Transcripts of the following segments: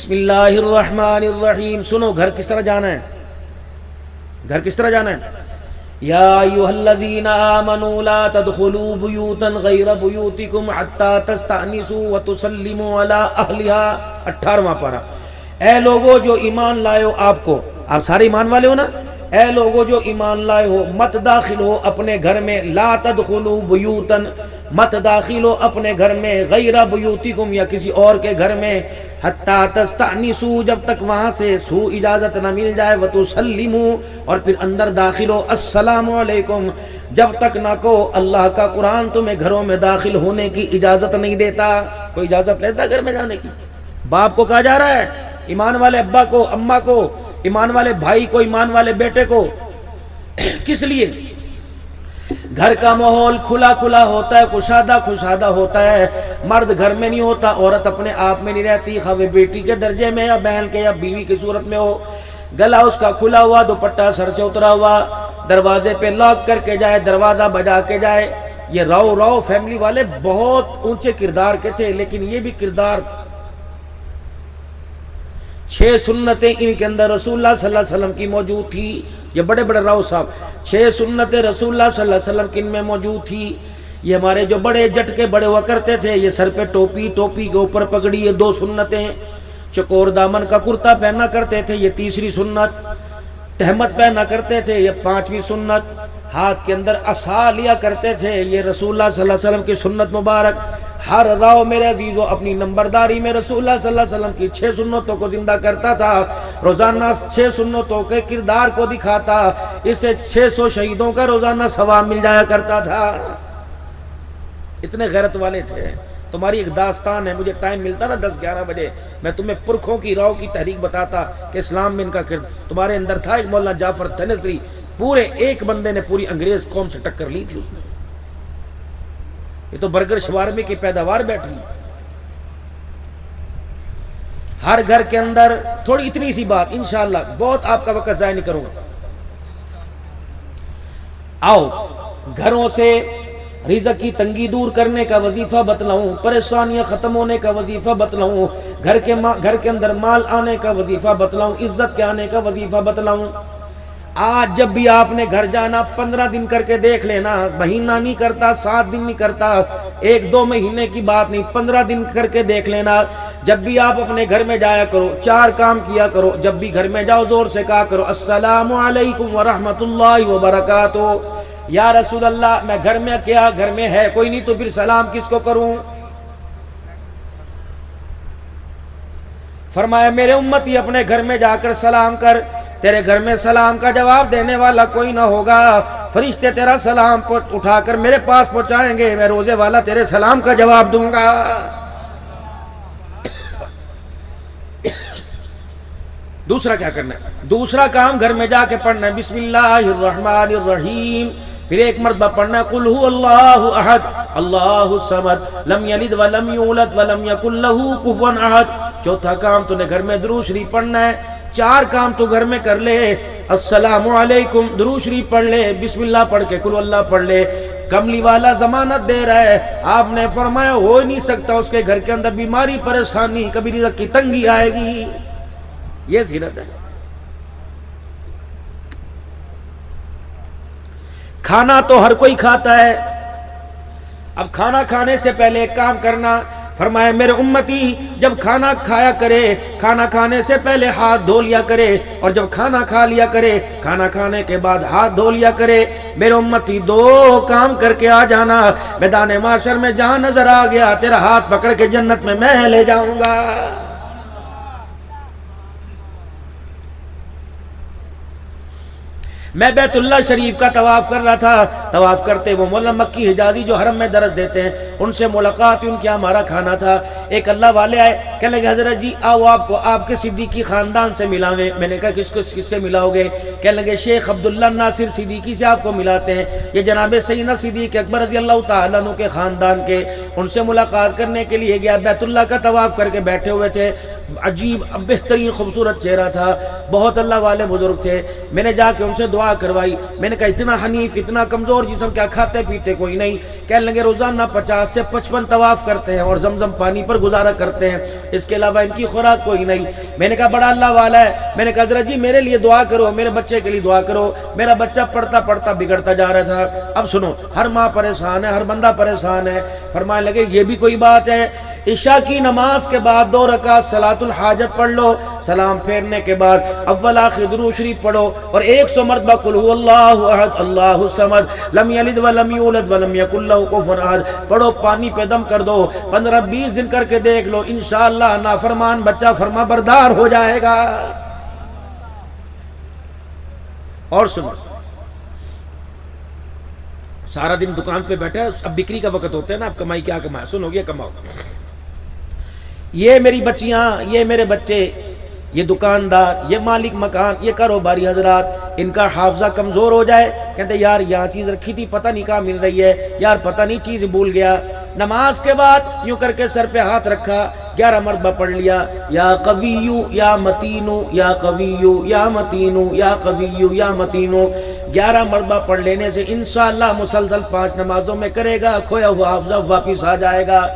بسم اللہ الرحمن الرحیم. سنو گھر کس طرح جانا ہے, گھر کس طرح جانا ہے. یا ایھا الذین آمنوا لا تدخلوا بیوتا غیر بیوتکم حتی تستأنسوا وتسلموا علی اہلها. 18واں پارہ. اے لوگو جو ایمان لائے ہو, آپ سارے ایمان والے ہو نا. اے لوگو جو ایمان لائے ہو, مت داخل ہو اپنے گھر میں. لا تدخلوا بیوتا, مت داخل ہو اپنے گھر میں. غیر بیوتکم, یا کسی اور کے گھر میں. حتی تستأنسوا, جب تک وہاں سے سو اجازت نہ مل جائے. وتسلموا, اور پھر اندر داخل ہو. السلام علیکم, جب تک نہ کو اللہ کا قرآن تمہیں گھروں میں داخل ہونے کی اجازت نہیں دیتا. کوئی اجازت لیتا گھر میں جانے کی؟ باپ کو کہا جا رہا ہے, ایمان والے ابا کو, اماں کو, ایمان والے بھائی کو, ایمان والے بیٹے کو. کس لیے؟ گھر کا ماحول کھلا کھلا ہوتا ہے, کشادہ کشادہ ہوتا ہے. مرد گھر میں نہیں ہوتا, عورت اپنے آپ میں نہیں رہتی. خواہ بیٹی کے درجے میں یا بہن کے یا بیوی کی صورت میں ہو. گلا اس کا کھلا ہوا, دوپٹہ سر سے اترا ہوا, دروازے پہ لاک کر کے جائے, دروازہ بجا کے جائے. یہ راؤ فیملی والے بہت اونچے کردار کے تھے, لیکن یہ بھی کردار 6 سنتیں ان کے اندر رسول اللہ صلی اللہ علیہ وسلم کی موجود تھی. یہ بڑے بڑے راؤ صاحب, 6 سنتیں رسول اللہ صلی اللہ علیہ وسلم کی ان میں موجود تھی. یہ ہمارے جو بڑے جٹکے بڑے ہوا کرتے تھے, یہ سر پہ ٹوپی, ٹوپی کے اوپر پگڑی, یہ 2 سنتیں. چکور دامن کا کرتا پہنا کرتے تھے, یہ 3ری سنت. تہمت پہنا کرتے تھے, یہ 5ویں سنت. ہاتھ کے اندر عصا لیا کرتے تھے, یہ رسول اللہ صلی اللہ علیہ وسلم کی سنت مبارک. ہر راؤ میرے عزیزو اپنی نمبرداری میں رسول اللہ صلی اللہ علیہ وسلم کی 6 سنتوں کو زندہ کرتا تھا. روزانہ 6 سنتوں کے کردار کو دکھاتا. اسے 600 شہیدوں کا روزانہ ثواب مل جایا کرتا تھا. اتنے غیرت والے تھے. تمہاری ایک داستان ہے, مجھے ٹائم ملتا نا 10-11 بجے, میں تمہیں پرکھوں کی راؤ کی تحریک بتاتا کہ اسلام میں ان کا تمہارے اندر تھا. ایک مولانا جعفر تھنسری, پورے ایک بندے نے پوری انگریز قوم سے ٹکر لی تھی. اس نے, یہ تو برگر شوارمے کی پیداوار بیٹھی. ہر گھر کے اندر تھوڑی اتنی سی بات, انشاءاللہ بہت آپ کا وقت ضائع نہیں کروں گا. آؤ گھروں سے رزق کی تنگی دور کرنے کا وظیفہ بتلاؤں, پریشانیاں ختم ہونے کا وظیفہ بتلاؤں, گھر کے اندر مال آنے کا وظیفہ بتلاؤں, عزت کے آنے کا وظیفہ بتلاؤں. آج جب بھی آپ نے گھر جانا 15 دن کر کے دیکھ لینا. مہینہ نہیں کرتا, 7 دن نہیں کرتا, 1-2 مہینے کی بات نہیں, 15 دن کر کے دیکھ لینا. جب بھی آپ اپنے گھر میں جایا کرو, 4 کام کیا کرو. جب بھی گھر میں جاؤ زور سے کہا کرو السلام علیکم ورحمۃ اللہ وبرکاتہ. یا رسول اللہ میں گھر میں کیا, گھر میں ہے کوئی نہیں تو پھر سلام کس کو کروں؟ فرمایا میرے امتی اپنے گھر میں جا کر سلام کر. تیرے گھر میں سلام کا جواب دینے والا کوئی نہ ہوگا. فرشتے تیرا سلام اٹھا کر میرے پاس پہنچائیں گے, میں روزے والا تیرے سلام کا جواب دوں گا. دوسرا کیا کرنا ہے؟ دوسرا کام گھر میں جا کے پڑھنا ہے بسم اللہ الرحمن الرحیم. پھر ایک مرتبہ پڑھنا ہے قل هو اللہ احد اللہ الصمد لم یلد ولم یولد ولم یکن له کفوا احد. چوتھا کام تو نے گھر میں درود شریف پڑھنا ہے. 4 کام تو گھر میں کر لے. السلام علیکم درود شریف پڑھ لے, بسم اللہ پڑھ کے قل اللہ پڑھ لے. کملی والا ضمانت دے رہا ہے, آپ نے فرمایا ہو ہی نہیں سکتا اس کے گھر کے اندر بیماری پریشانی, کبھی رزق کی تنگی آئے گی. یہ سیرت ہے. کھانا تو ہر کوئی کھاتا ہے. اب کھانا کھانے سے پہلے ایک کام کرنا. فرمایا میرے امتی جب کھانا کھایا کرے, کھانا کھانے سے پہلے ہاتھ دھو لیا کرے, اور جب کھانا کھا لیا کرے, کھانا کھانے کے بعد ہاتھ دھو لیا کرے. میرے امتی 2 کام کر کے آ جانا. میدان معاشر میں جہاں نظر آ گیا تیرا ہاتھ پکڑ کے جنت میں لے جاؤں گا. میں بیت اللہ شریف کا طواف کر رہا تھا. طواف کرتے وہ مولانا مکی حجازی جو حرم میں درس دیتے ہیں, ان سے ملاقات ہوئی. ان کے ہمارا کھانا تھا. ایک اللہ والے آئے, کہنے لگے حضرت جی آؤ آپ کو آپ کے صدیقی خاندان سے ملاویں. میں نے کہا کس سے ملاؤ گے؟ کہنے لگے شیخ عبداللہ ناصر صدیقی سے آپ کو ملاتے ہیں. یہ جناب سیدنا صدیق اکبر رضی اللہ تعالیٰ عنہ کے خاندان کے. ان سے ملاقات کرنے کے لیے گیا. بیت اللہ کا طواف کر کے بیٹھے ہوئے تھے. عجیب بہترین خوبصورت چہرہ تھا، بہت اللہ والے بزرگ تھے. میں نے جا کے ان سے دعا کروائی. میں نے کہا اتنا حنیف اتنا کمزور جسم، کیا کھاتے پیتے کوئی نہیں؟ کہنے لگے روزانہ 50 سے 55 طواف کرتے ہیں اور زمزم پانی پر گزارا کرتے ہیں، اس کے علاوہ ان کی خوراک کوئی نہیں. میں نے کہا بڑا اللہ والا ہے. میں نے کہا حضرت جی میرے لیے دعا کرو، میرے بچے کے لیے دعا کرو. میرا بچہ پڑھتا پڑھتا بگڑتا جا رہا تھا. اب سنو، ہر ماں پریشان ہے، ہر بندہ پریشان ہے. فرمانے لگے یہ بھی کوئی بات ہے؟ عشاء کی نماز کے بعد 2 رکعت صلاۃ الحاجت پڑھ لو، سلام پھیرنے کے بعد اول آخر درود شریف پڑھو اور 100 مرتبہ قل هو اللہ احد اللہ الصمد لم یلد ولم یولد ولم یکن لہ کفوا احد پڑھو. پانی پہ دم کر دو، 15-20 دن کر کے دیکھ لو، انشاءاللہ نافرمان بچہ فرما بردار ہو جائے گا. اور سنو، سارا دن دکان پہ بیٹھا ہے، اب بکری کا وقت ہوتا ہے نا، اب کمائی کیا کمائے، سنو یہ کماؤ. یہ میری بچیاں، یہ میرے بچے، یہ دکاندار، یہ مالک مکان، یہ کاروباری حضرات، ان کا حافظہ کمزور ہو جائے، کہتے یار یہاں چیز رکھی تھی پتہ نہیں کہاں مل رہی ہے، یار پتہ نہیں چیز بھول گیا. نماز کے بعد یوں کر کے سر پہ ہاتھ رکھا، 11 مرتبہ پڑھ لیا، یا قویو یا متینو یا قویو یا متینو یا قویو یا متینو. 11 مرتبہ پڑھ لینے سے انشاءاللہ مسلسل 5 نمازوں میں کرے گا، کھویا ہوا حافظہ واپس آ جائے گا.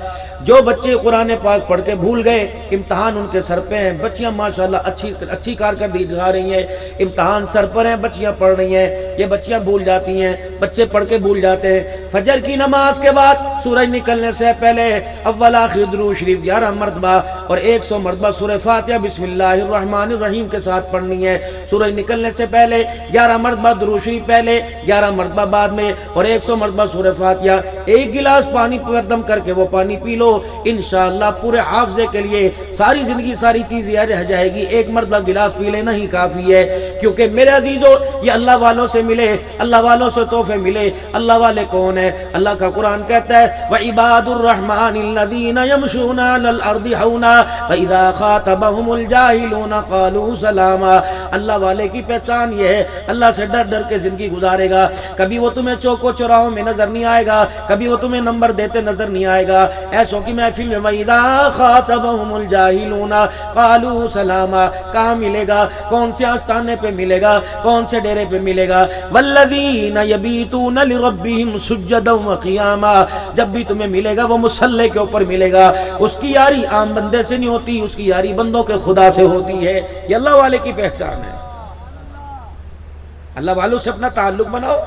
جو بچے قرآن پاک پڑھ کے بھول گئے، امتحان ان کے سر پہ ہیں. بچیاں ماشاءاللہ اچھی کارکردگی دکھا رہی ہیں، امتحان سر پر ہیں، بچیاں پڑھ رہی ہیں. یہ بچیاں بھول جاتی ہیں، بچے پڑھ کے بھول جاتے ہیں. فجر کی نماز کے بعد سورج نکلنے سے پہلے اول آخر درود شریف 11 مرتبہ اور 100 مرتبہ سورہ فاتحہ بسم اللہ الرحمن الرحیم کے ساتھ پڑھنی ہے. سورج نکلنے سے پہلے 11 مرتبہ درود شریف پہلے، 11 مرتبہ بعد میں اور 100 مرتبہ سورہ فاتحہ. 1 گلاس پانی پر دم کر کے وہ پانی پی لو، انشاءاللہ پورے حافظے کے لیے ساری زندگی ساری چیز یاد رہ جائے گی. 1 مرتبہ گلاس پی لینا ہی کافی ہے. کیونکہ میرے عزیزو یہ اللہ والوں سے ملے، اللہ والوں سے تحفے ملے. اللہ والے کون ہیں؟ اللہ کا قرآن کہتا ہے وَعِبَادُ الرَّحْمَنِ الَّذِينَ يَمْشُونَ عَلَى الْأَرْضِ هَوْنًا وَإِذَا خَاطَبَهُمُ الْجَاهِلُونَ قَالُوا سَلَامًا. اللہ والے کی پہچان یہ ہے، اللہ سے ڈر ڈر کے زندگی گزارے گا. کبھی وہ تمہیں چوکو چوراہوں میں نظر نہیں آئے گا، کبھی وہ تمہیں نمبر دیتے نظر نہیں آئے گا. ایسوں کی محفل میں وَإِذَا خَاطَبَهُمُ الْجَاهِلُونَ قَالُوا سَلَامًا. کہاں ملے گا؟ کون سے آستانے پہ ملے گا؟ کون سے ڈیرے پہ ملے گا؟ وَالَّذِينَ يَبِيتُونَ لِرَبِّهِمْ سُجَّدًا وَقِيَامًا. جب بھی تمہیں ملے گا وہ مصلی کے اوپر ملے گا. اس کی یاری عام بندے سے نہیں ہوتی، اس کی یاری بندوں کے خدا سے ہوتی ہے. یہ اللہ والے کی پہچان ہے. اللہ والوں سے اپنا تعلق بناؤ.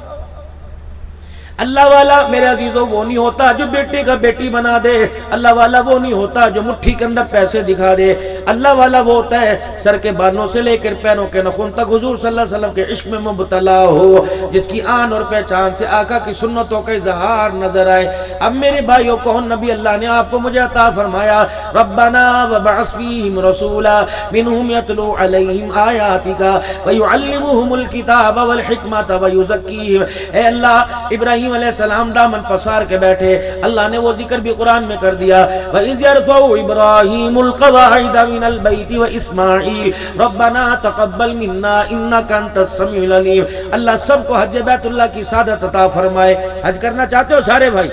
اللہ والا میرے عزیزوں وہ نہیں ہوتا جو بیٹے کا بیٹی بنا دے. اللہ والا وہ نہیں ہوتا جو مٹھی کے اندر پیسے دکھا دے. اللہ والا وہ ہوتا ہے سر کے بانوں سے لے کر پیروں کے نخون تک حضور صلی اللہ علیہ وسلم کے عشق میں مبتلا ہو، جس کی آن اور پہچان سے آقا کی سنتوں کا اظہار نظر آئے. اب میرے بھائیوں کون نبی اللہ نے آپ کو مجھے عطا فرمایا؟ ربنا وبعث فیہم رسولا منہم یتلو علیہم آیاتک ویعلمہم الکتاب والحکمت ویزکیہم. اے اللہ، ابراہیم علیہ السلام دامن پسار کے بیٹھے، اللہ نے وہ ذکر بھی قرآن میں کر دیا وَإِذْ يَرْفَعُ إِبْرَاهِيمُ الْقَوَاعِدَ مِنَ الْبَيْتِ وَإِسْمَاعِيلُ رَبَّنَا تَقَبَّلْ مِنَّا إِنَّكَ أَنْتَ السَّمِيعُ الْعَلِيمُ. اللہ سب کو حج بیت اللہ کی سعادت عطا فرمائے. حج کرنا چاہتے ہو سارے بھائی؟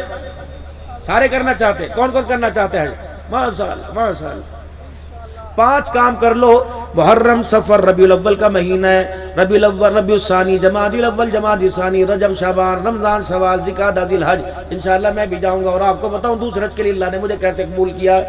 سارے کرنا چاہتے؟ کون کون کرنا چاہتے ہیں؟ ماشاء اللہ ماشاء اللہ. 5 کام کر لو. محرم، صفر، ربیع الاول کا مہینہ ہے، ربیع الاول، ربیع الثانی، جمادی الاول، جمادی ثانی، رجب، شعبان، رمضان، شوال، ذوالقعدہ، ذی الحج. انشاءاللہ میں بھی جاؤں گا اور آپ کو بتاؤں دوسرے حج کے لیے اللہ نے مجھے کیسے قبول کیا.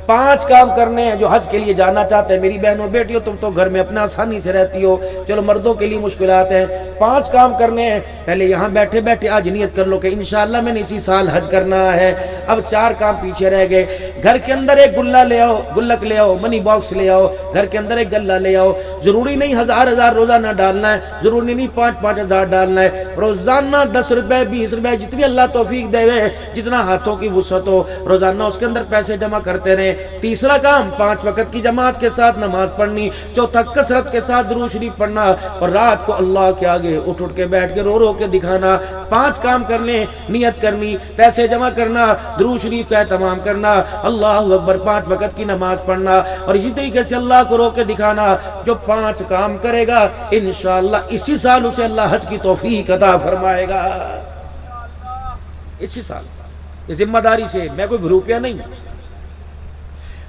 5 کام کرنے ہیں جو حج کے لیے جانا چاہتے ہیں. میری بہنوں بیٹیوں تم تو گھر میں اپنا آسانی سے رہتی ہو، چلو مردوں کے لیے مشکلات ہیں. 5 کام کرنے ہیں. پہلے یہاں بیٹھے بیٹھے آج نیت کر لو کہ انشاءاللہ میں نے اسی سال حج کرنا ہے. اب 4 کام پیچھے رہ گئے. گھر کے اندر ایک گلہ لے آؤ، گلک لے آؤ، منی باکس لے آؤ. گھر کے اندر ایک گلہ لے آؤ. ضروری نہیں 1000 روزانہ ڈالنا ہے، ضروری نہیں 5 ہزار ڈالنا ہے. روزانہ 10 روپے 20 روپے جتنی اللہ توفیق دے ہوئے، جتنا ہاتھوں کی وسعت ہو، روزانہ اس کے اندر پیسے جمع کرتے رہیں. تیسرا کام 5 وقت کی جماعت کے ساتھ نماز پڑھنی. چوتھا کثرت کے ساتھ درود شریف پڑھنا اور رات کو اللہ کے آگے اٹھ کے بیٹھ کے رو کے دکھانا. 5 کام کرنے. نیت کرنی، پیسے جمع کرنا، درود شریف کا اہتمام کرنا، اللہ اکبر، 5 وقت کی نماز پڑھنا اور اسی طریقے سے اللہ کو رو کے دکھانا. جو 5 کام کرے گا انشاءاللہ اسی سال اسے اللہ حج کی توفیق عطا فرمائے گا. اسی سال. یہ ذمہ داری سے، میں کوئی روپیہ نہیں.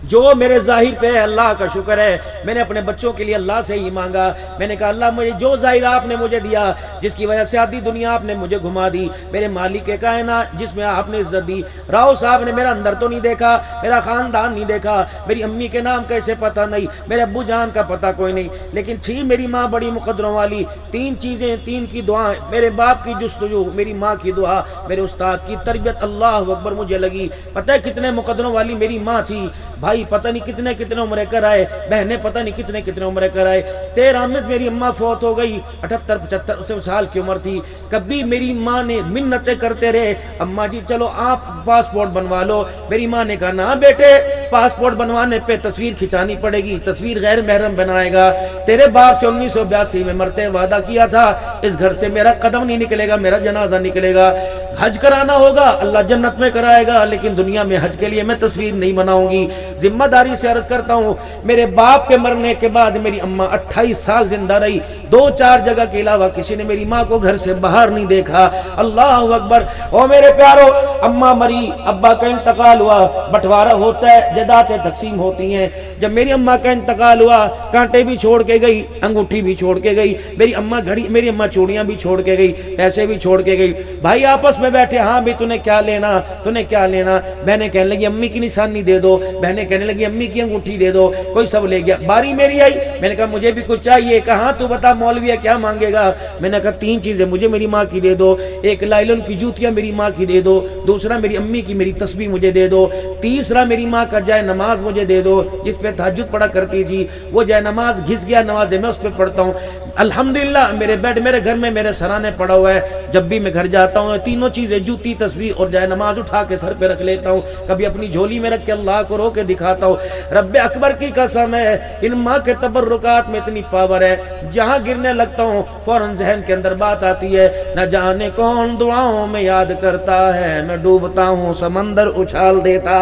جو میرے ظاہر پہ ہے اللہ کا شکر ہے، میں نے اپنے بچوں کے لیے اللہ سے ہی مانگا، میں نے کہا اللہ مجھے جو ظاہر آپ نے مجھے دیا، جس کی وجہ سے آدھی دنیا آپ نے مجھے گھما دی، میرے مالک کائنات جس میں آپ نے عزت دی، راؤ صاحب نے میرا اندر تو نہیں دیکھا، میرا خاندان نہیں دیکھا، میری امی کے نام کیسے پتہ نہیں، میرے ابو جان کا پتہ کوئی نہیں، لیکن تھی میری ماں بڑی مقدروں والی، تین چیزیں، تین کی دعائیں، میرے باپ کی جستجو، میری ماں کی دعا، میرے استاد کی تربیت، اللہ اکبر مجھے لگی۔ پتہ ہے کتنے مقدروں والی میری ماں تھی، بھائی پتہ نہیں کتنے کتنے عمرے کر آئے، بہنیں پتہ نہیں کتنے کتنے عمرے کر آئے۔ 13 میں میری اماں فوت ہو گئی، 78-75 سال کی عمر تھی۔ کبھی میری ماں نے منتیں کرتے رہے، اماں جی چلو آپ پاسپورٹ بنوا لو، میری ماں نے کہا نہ بیٹے، پاسپورٹ بنوانے پہ تصویر کھچانی پڑے گی، تصویر غیر محرم بنائے گا، تیرے باپ سے 1982 میں مرتے وعدہ کیا تھا اس گھر سے میرا قدم نہیں نکلے گا، میرا جنازہ نکلے گا، حج کرانا ہوگا اللہ جنت میں کرائے گا، لیکن دنیا میں حج کے لیے میں تصویر نہیں بناؤں گی۔ ذمہ داری سے عرض کرتا ہوں، میرے باپ کے مرنے کے بعد میری اماں 28 سال زندہ رہی، 2-4 جگہ کے علاوہ کسی نے میری ماں کو گھر سے باہر نہیں دیکھا۔ اللہ اکبر۔ او میرے پیارو، اماں مری، ابا کا انتقال ہوا، بٹوارہ ہوتا ہے، جائیدادیں تقسیم ہوتی ہیں۔ جب میری اماں کا انتقال ہوا، کانٹے بھی چھوڑ کے گئی، انگوٹھی بھی چھوڑ کے گئی، میری اماں چوڑیاں بھی چھوڑ کے گئی، پیسے بھی چھوڑ کے گئی۔ بھائی آپس میں بیٹھے، ہاں بھی تُنے کیا لینا، تُنے کیا لینا؟ بہنیں کہنے لگی امی کی نشانی دے دو، بہنیں کہنے لگی امی کی انگوٹھی دے دو، کوئی سب لے گیا۔ باری میری آئی، میں نے کہا مجھے بھی کچھ چاہیے، کہاں تو بتا مولوی ہے کیا مانگے گا؟ میں نے کہا 3 چیزیں مجھے میری ماں کی دے دو، ایک لائلن کی جوتیاں میری ماں کی دے دو، دوسرا میری امی کی میری تسبیح مجھے دے دو، تیسرا میری ماں کا جائے نماز مجھے دے دو جس پہ تہجد پڑھا کرتی تھی، وہ جائے نماز گھس گیا، نماز میں اس پہ پڑھتا ہوں۔ الحمدللہ میرے بیڈ میرے گھر میں میرے سرانے پڑا ہوا ہے، جب بھی میں گھر جاتا ہوں تینوں چیزیں، جوتی، تسبیح اور جائے نماز اٹھا کے سر پہ رکھ لیتا ہوں، کبھی اپنی جھولی میں رکھ کے اللہ کو رو کے دکھاتا ہوں۔ رب اکبر کی قسم ہے، ان ماں کے تبرکات میں اتنی پاور ہے، جہاں گرنے لگتا ہوں فوراً ذہن کے اندر بات آتی ہے، نہ جانے کون دعاؤں میں یاد کرتا ہے، میں ڈوبتا ہوں سمندر اچھال دیتا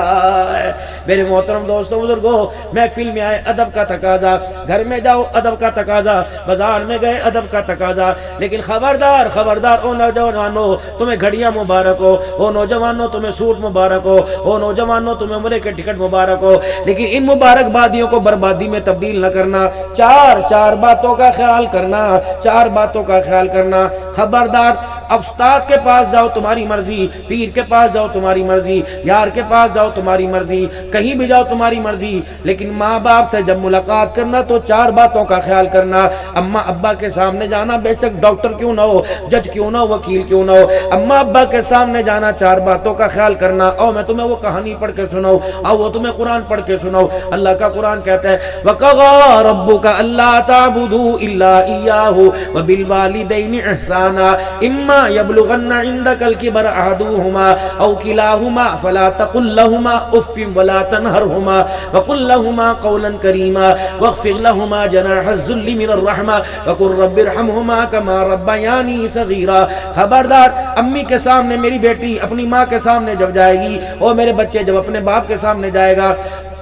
ہے۔ میرے محترم دوستوں بزرگوں، محفل میں آئے ادب کا تقاضا، گھر میں جاؤ ادب کا تقاضا، بازار میں گئے ادب کا تقاضا، لیکن خبردار خبردار او نوجوانوں تمہیں گھڑیاں مبارک ہو، او نوجوانوں تمہیں سوٹ مبارک ہو، او نوجوانوں تمہیں عمرے کے ٹکٹ مبارک ہو، لیکن ان مبارک بادیوں کو بربادی میں تبدیل نہ کرنا۔ چار باتوں کا خیال کرنا، 4 باتوں کا خیال کرنا۔ خبردار، اب استاد کے پاس جاؤ تمہاری مرضی، پیر کے پاس جاؤ تمہاری مرضی، یار کے پاس جاؤ تمہاری مرضی، کہیں بھی جاؤ تمہاری مرضی، لیکن ماں باپ سے جب ملاقات کرنا تو 4 باتوں کا خیال کرنا۔ اماں ابا کے سامنے جانا، بے شک ڈاکٹر کیوں نہ ہو، جج کیوں نہ ہو، وکیل کیوں نہ ہو، اماں ابا کے سامنے جانا 4 باتوں کا خیال کرنا۔ او میں تمہیں وہ کہانی پڑھ کے سناؤں، او وہ تمہیں قرآن پڑھ کے سناؤں۔ اللہ کا قرآن کہتا ہے وَقَضَىٰ رَبُّكَ أَلَّا تَعْبُدُوا إِلَّا إِيَّاهُ وَبِالْوَالِدَيْنِ إِحْسَانًا إِمَّا يَبْلُغَنَّ عِندَكَ الْكِبَرَ أَحَدُهُمَا أَوْ كِلَاهُمَا فَلَا تَقُل لَّهُمَا أُفٍّ وَلَا تَنْهَرْهُمَا وَقُل لَّهُمَا قَوْلًا كَرِيمًا وَاخْفِضْ لَهُمَا جَنَاحَ الذُّلِّ مِنَ الرَّحْمَةِ وَقُل رَّبِّ ارْحَمْهُمَا كَمَا رَبَّيَانِي صَغِيرًا۔ خبردار، امی کے سامنے میری بیٹی اپنی ماں کے سامنے جب جائے گی، اور میرے بچے جب اپنے باپ کے سامنے جائے گا،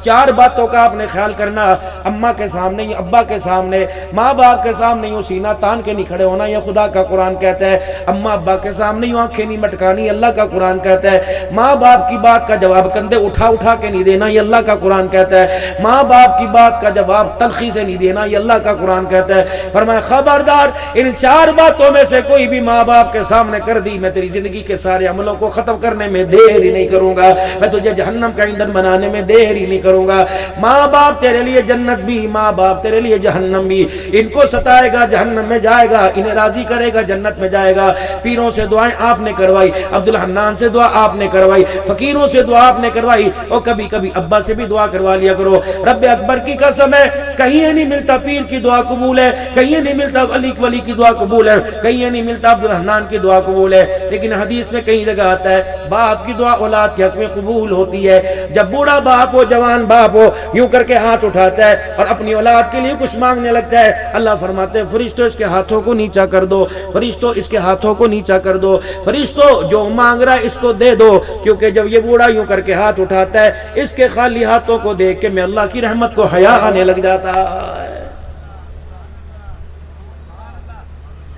4 باتوں کا آپ نے خیال کرنا۔ اماں کے سامنے، ابا کے سامنے، ماں باپ کے سامنے یوں سینہ تان کے نہیں کھڑے ہونا، یہ خدا کا قرآن کہتا ہے۔ اماں ابا کے سامنے یوں آنکھیں نہیں مٹکانی، اللہ کا قرآن کہتا ہے۔ ماں باپ کی بات کا جواب کندھے اٹھا کے نہیں دینا، یہ اللہ کا قرآن کہتا ہے۔ ماں باپ کی بات کا جواب تلخی سے نہیں دینا، یہ اللہ کا قرآن کہتا ہے۔ فرمایا خبردار، ان 4 باتوں میں سے کوئی بھی ماں باپ کے سامنے کر دی، میں تیری زندگی کے سارے عملوں کو ختم کرنے میں دیر ہی نہیں کروں گا، میں تجھے جہنم کا ایندھن بنانے میں دیر ہی نہیں کروں گا۔ ماں باپ تیرے لیے جنت بھی، ماں باپ تیرے لیے جہنم بھی، ان کو ستائے گا جہنم میں جائے گا، انہیں راضی کرے گا جنت میں جائے گا۔ پیروں سے دعائیں آپ نے کروائی، عبدالحنان سے دعا آپ نے کروائی، فقیروں سے دعا آپ نے کروائی، اور کبھی کبھی ابا سے بھی دعا کروا لیا کرو۔ رب اکبر کی قسم ہے، کہیں نہیں ملتا پیر کی دعا قبول ہے، کہیں نہیں ملتا ولی کی دعا قبول ہے، کہیں نہیں ملتا عبدالحنان کی دعا قبول ہے، لیکن حدیث میں کئی جگہ آتا ہے باپ کی دعا اولاد کے حق میں قبول ہوتی ہے۔ جب بوڑھا باپ ہو، جوان باپ ہو، یوں کر کے ہاتھ اٹھاتا ہے اور اپنی اولاد کے لیے کچھ مانگنے لگتا ہے، اللہ فرماتے ہیں فرشتوں اس کے ہاتھوں کو نیچا کر دو، فرشتوں اس کے ہاتھوں کو نیچا کر دو، فرشتوں جو مانگ رہا ہے اس کو دے دو، کیونکہ جب یہ بوڑھا یوں کر کے ہاتھ اٹھاتا ہے، اس کے خالی ہاتھوں کو دیکھ کے میں اللہ کی رحمت کو حیا آنے لگ جاتا ہے۔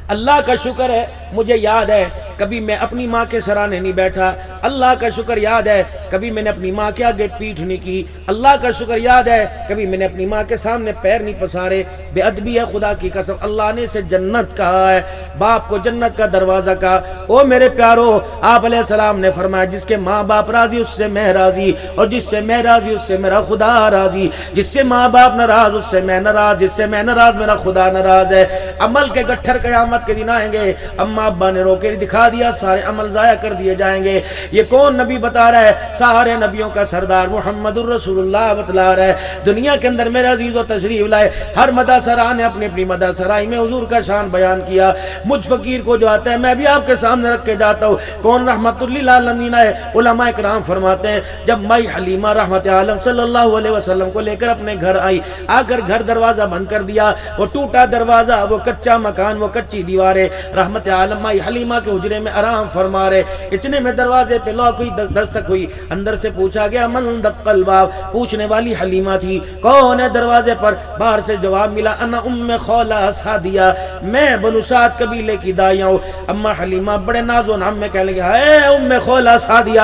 اللہ کا شکر ہے مجھے یاد ہے کبھی میں اپنی ماں کے سرانے نہیں بیٹھا، اللہ کا شکر یاد ہے کبھی میں نے اپنی ماں کے آگے پیٹھ نہیں کی، اللہ کا شکر یاد ہے کبھی میں نے اپنی ماں کے سامنے پیر نہیں پسارے۔ بے ادبی ہے خدا کی قسم، اللہ نے اسے جنت کہا ہے، باپ کو جنت کا دروازہ کہا۔ او میرے پیارو، آپ علیہ السلام نے فرمایا جس کے ماں باپ راضی اس سے میں راضی، اور جس سے میں راضی اس سے میرا خدا راضی، جس سے ماں باپ ناراض اس سے میں ناراض، جس سے میں ناراض میرا خدا ناراض ہے۔ عمل کے گٹھر قیامت کے دن آئیں گے، اما ابا نے رو کے دکھا دیا، سارے عمل ضائع کر دیے جائیں گے۔ یہ کون نبی بتا رہا ہے؟ سارے نبیوں کا سردار محمد الرسول اللہ بتلا رہا ہے۔ دنیا کے اندر میرے عزیز و تشریف لائے، ہر مدہ سرا نے اپنی اپنی مدہ سرائی میں حضور کا شان بیان کیا۔ مجھ فقیر کو جو آتا ہے میں بھی آپ کے سامنے رکھ کے جاتا ہوں، کون رحمت للعالمین ہے؟ علماء کرام فرماتے ہیں جب مائی حلیمہ رحمت عالم صلی اللہ علیہ وسلم کو لے کر اپنے گھر آئی، آ کر گھر دروازہ بند کر دیا، وہ ٹوٹا دروازہ، وہ کچا مکان، وہ کچی دیواریں، رحمت عالم مائی حلیمہ کے حجرے میں آرام فرما رہے، اتنے میں دروازے پہ لوک ہوئی، دستک ہوئی، اندر سے پوچھا گیا من دق الباب، پوچھنے والی حلیمہ تھی، کون ہے دروازے پر؟ باہر سے جواب ملا انا ام خولہ سعدیہ، میں بنو سعد قبیلے کی دائیاں ہوں۔ اما حلیمہ بڑے ناز و نام میں کہنے لگے اے ام خولہ سعدیہ،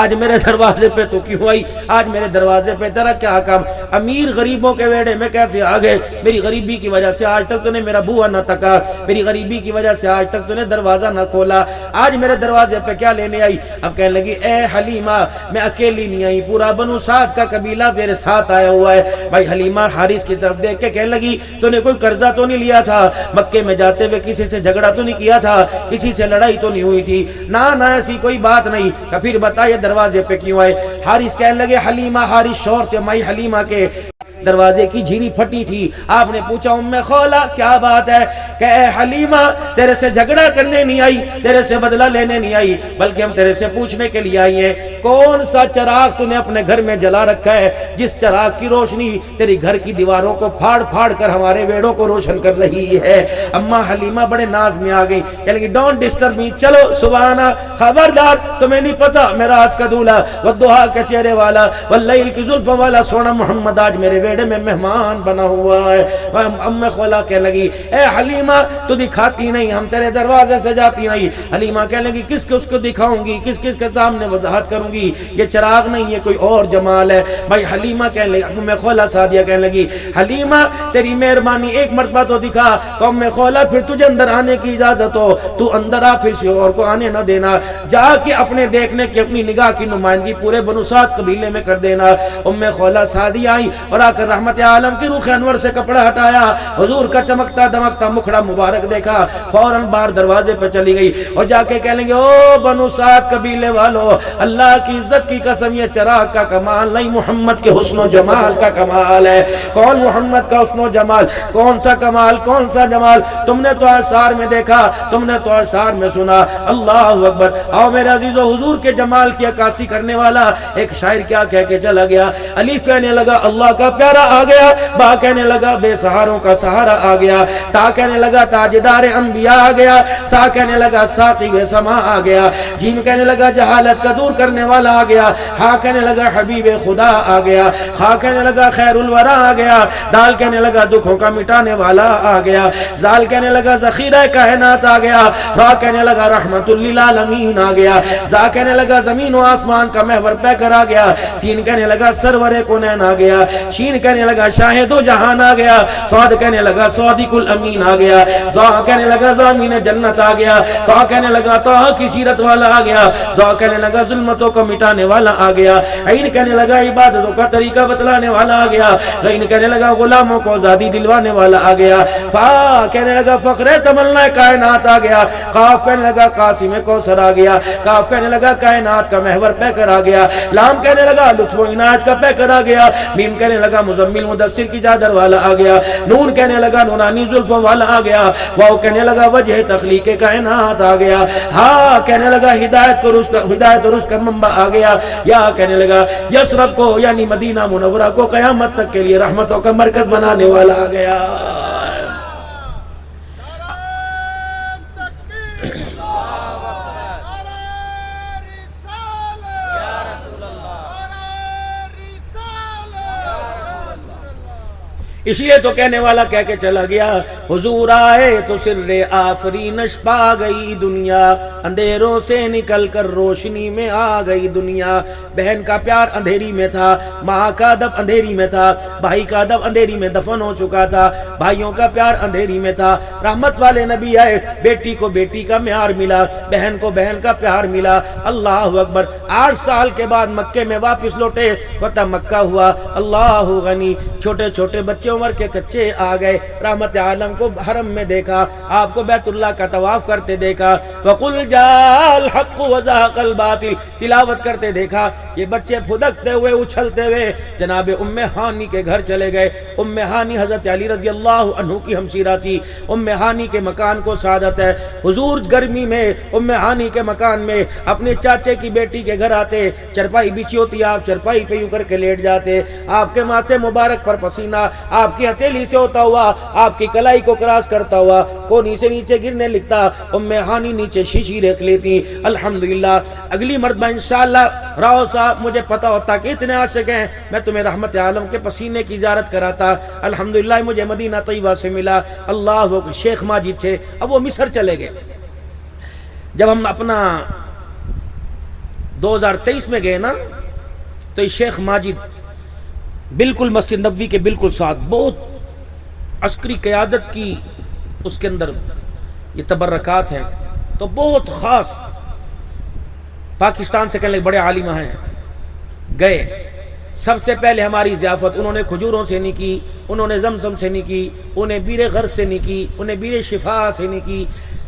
آج میرے دروازے پہ تو کیوں آئی؟ آج میرے دروازے پہ تیرا کیا کام؟ امیر غریبوں کے ویڑے میں کیسے آ گئے؟ میری غریبی کی وجہ سے آج تک تو نے میرا بوا نہ تکا، میری غریبی کی وجہ سے آج تک تو نے دروازہ نہ کھولا، آج میرے دروازے پہ کیا لینے آئی؟ اب کہنے لگی اے حلیمہ میں اکیلی نہیں آئی، پورا بنو سعد کا قبیلہ میرے ساتھ آیا ہوا ہے۔ بھائی حلیمہ حارث کی طرف دیکھ کے کہنے لگی تو نے کوئی قرضہ تو نہیں لیا تھا؟ مکے میں جاتے ہوئے کسی سے جھگڑا تو نہیں کیا تھا؟ کسی سے لڑائی تو نہیں ہوئی تھی؟ نہ ایسی کوئی بات نہیں۔ کہ پھر بتا یہ دروازے پہ کیوں آئے؟ حارث کہنے لگے حلیمہ، حارث شور سے مائی حلیمہ کے دروازے کی جھیری پھٹی تھی، آپ نے پوچھا ام خولہ کیا بات ہے؟ کہ اے حلیمہ تیرے سے جھگڑا کرنے نہیں آئی، تیرے سے بدلہ لینے نہیں آئی، بلکہ ہم تیرے سے پوچھنے کے لیے آئی ہیں کون سا چراغ تو نے اپنے گھر میں جلا رکھا ہے جس چراغ کی روشنی تیری گھر کی دیواروں کو پھاڑ پھاڑ کر ہمارے ویڑوں کو روشن کر رہی ہے؟ اما حلیمہ بڑے ناز میں آ گئی، کہنے لگی ڈونٹ ڈسٹرب می، چلو سبحانہ، خبردار تمہیں نہیں پتا میرا آج کا دولہا والضحیٰ کے چہرے والا واللیل کی زلفوں والا سونا محمد آج میرے ویڑے میں مہمان بنا ہوا ہے۔ ام خولہ کہنے لگی اے حلیمہ تو دکھاتی نہیں، ہم تیرے دروازے سے جاتی نہیں۔ حلیمہ کہنے لگی کس کس کو دکھاؤں گی، کس کس کے سامنے وضاحت کروں گی؟ یہ چراغ نہیں، یہ کوئی اور جمال ہے۔ بھائی حلیمہ کہنے لگی، ام خولہ سعدیہ کہنے لگی حلیمہ تیری مہربانی ایک مرتبہ تو دکھا۔ تو ام خولہ پھر تجھے اندر آنے کی اجازت ہو تو اندر آ، پھر سے اور کو آنے نہ دینا، جا کے اپنے دیکھنے کی اپنی نگاہ کی نمائندگی پورے بنو سعد قبیلے میں کر دینا۔ ام خولہ سعدیہ آئی اور آ کر رحمت عالم کی روح انور سے کپڑا ہٹایا، حضور کا چمکتا دمکتا مکھڑا مبارک دیکھا، فوراً باہر دروازے پہ چلی گئی اور جا کے کہنے لگے او بنو سعد قبیلے والو، اللہ کی عزت کی قسم یہ چراغ کا کمال نہیں، محمد کے حسن و جمال کا کمال ہے۔ کون محمد کا حسن و جمال؟ کون سا کمال، کون سا جمال؟ تم نے تو آثار میں دیکھا، تم نے تو آثار میں سنا، اللہ اکبر۔ آؤ میرے عزیزو، حضور کے جمال کی عکاسی کرنے والا ایک شاعر کیا کہہ کے چلا گیا؟ الف کہنے لگا اللہ کا پیارا آ گیا، با کہنے لگا بے سہاروں کا سہارا آ گیا، تا کہنے لگا تاجدار انبیاء آ گیا، سا کہنے لگا ساقی بے سما آ گیا، جیم کہنے لگا جہالت کا دور کرنے والا آ گیا، ہا کہنے لگا حبیب خدا آ گیا، خا کہنے لگا خیر الورا آ گیا، دال کہنے لگا دکھوں کا مٹانے والا آ گیا، زال کہنے لگا ذخیرہ کائنات آ گیا، را کہنے لگا رحمت للعالمین آ گیا، زا کہنے لگا زمین و آسمان کا محور پہ کر آ گیا، سین کہنے لگا سرور کونین آ گیا، شین کہنے لگا شاہد و جہان آ گیا، سعد کہنے لگا صادق الامین آ گیا، زا کہنے لگا زامین جنت آ گیا، تا کہنے لگا طه کی سیرت والا آ گیا، زا کہنے لگا ظلمتوں کو مٹانے والا آ گیا، عین کہنے لگا عبادتوں کا طریقہ بتلانے والا آ گیا، غین کہنے لگا غلاموں کو آزادی دلوانے والا آ گیا، فا کہنے لگا فخر تمنا کائنات آ گیا، قاف کہنے لگا قاسم کوثر آ گیا، کاف کہنے لگا کائنات کا محور پہ کر آ گیا، لام کہنے لگا لطف و عنایت کا پہ کر آ گیا، میم کہنے لگا مزمل مدثر کی چادر والا آ گیا، نون کہنے لگا نورانی زلفوں والا آ گیا، واو کہنے لگا وجہ تخلیق کائنات آ گیا، ہا کہنے لگا ہدایت و رزق کا منبع آ گیا، یا کہنے لگا یثرب کو یعنی مدینہ منورہ کو قیامت تک کے لیے رحمتوں کا مرکز بنانے والا آ گیا۔ اس لیے تو کہنے والا کہہ کے چلا گیا، حضور آئے تو سر آفرینش پا گئی دنیا، اندھیروں سے نکل کر روشنی میں آ گئی دنیا۔ بہن کا پیار اندھیری میں تھا، ماں کا ادب اندھیری میں تھا، بھائی کا ادب اندھیری میں دفن ہو چکا تھا، بھائیوں کا پیار اندھیری میں تھا۔ رحمت والے نبی آئے، بیٹی کو بیٹی کا پیار ملا، بہن کو بہن کا پیار ملا۔ اللہ اکبر۔ 8 سال کے بعد مکے میں واپس لوٹے، فتح مکہ ہوا۔ اللہ غنی، چھوٹے چھوٹے بچے عمر کے کچے آ گئے۔ رحمت عالم کو حرم میں دیکھا، آپ کو بیت اللہ کا طواف کرتے دیکھا۔ وَقُلْ جَاءَ الْحَقُّ وَزَهَقَ الْبَاطِلُ تلاوت کرتے دیکھا۔ یہ بچے پھدکتے ہوئے اچھلتے ہوئے جناب ام ہانی کے گھر چلے گئے۔ ام ہانی حضرت علی رضی اللہ عنہ کی ہمشیرہ تھی۔ ام ہانی کے مکان کو سعادت ہے، حضور گرمی میں ام ہانی کے مکان میں اپنے چاچے کی بیٹی کے گھر آتے، چرپائی بچھی ہوتی، آپ چرپائی پہ یوں کر کے لیٹ جاتے، آپ کے ماتھے مبارک پر پسینہ آپ کی ہتھیلی سے ہوتا ہوا آپ کی کلائی کو کراس کرتا ہوا کونی سے نیچے گرنے لگتا۔ ام ہانی نیچے شیشی رکھ لیتی۔ الحمدللہ اگلی مرتبہ انشاءاللہ راؤ صاحب مجھے پتا ہوتا کہ اتنے عاشق ہیں، میں تمہیں رحمت عالم کے پسینے کی زیارت کراتا۔ الحمدللہ مجھے مدینہ طیبہ سے ملا۔ اللہ شیخ ماجد تھے، اب وہ مصر چلے گئے۔ جب ہم اپنا 2023 میں گئے نا تو یہ شیخ ماجد بالکل مسجد نبوی کے بالکل ساتھ، بہت عسکری قیادت کی اس کے اندر یہ تبرکات ہیں، تو بہت خاص پاکستان سے کہنے بڑے عالمہ ہیں گئے۔ سب سے پہلے ہماری ضیافت انہوں نے کھجوروں سے نہیں کی، انہوں نے زمزم سے نہیں کی، انہیں بیر غرض سے نہیں کی، انہیں بیر شفا سے نہیں کی،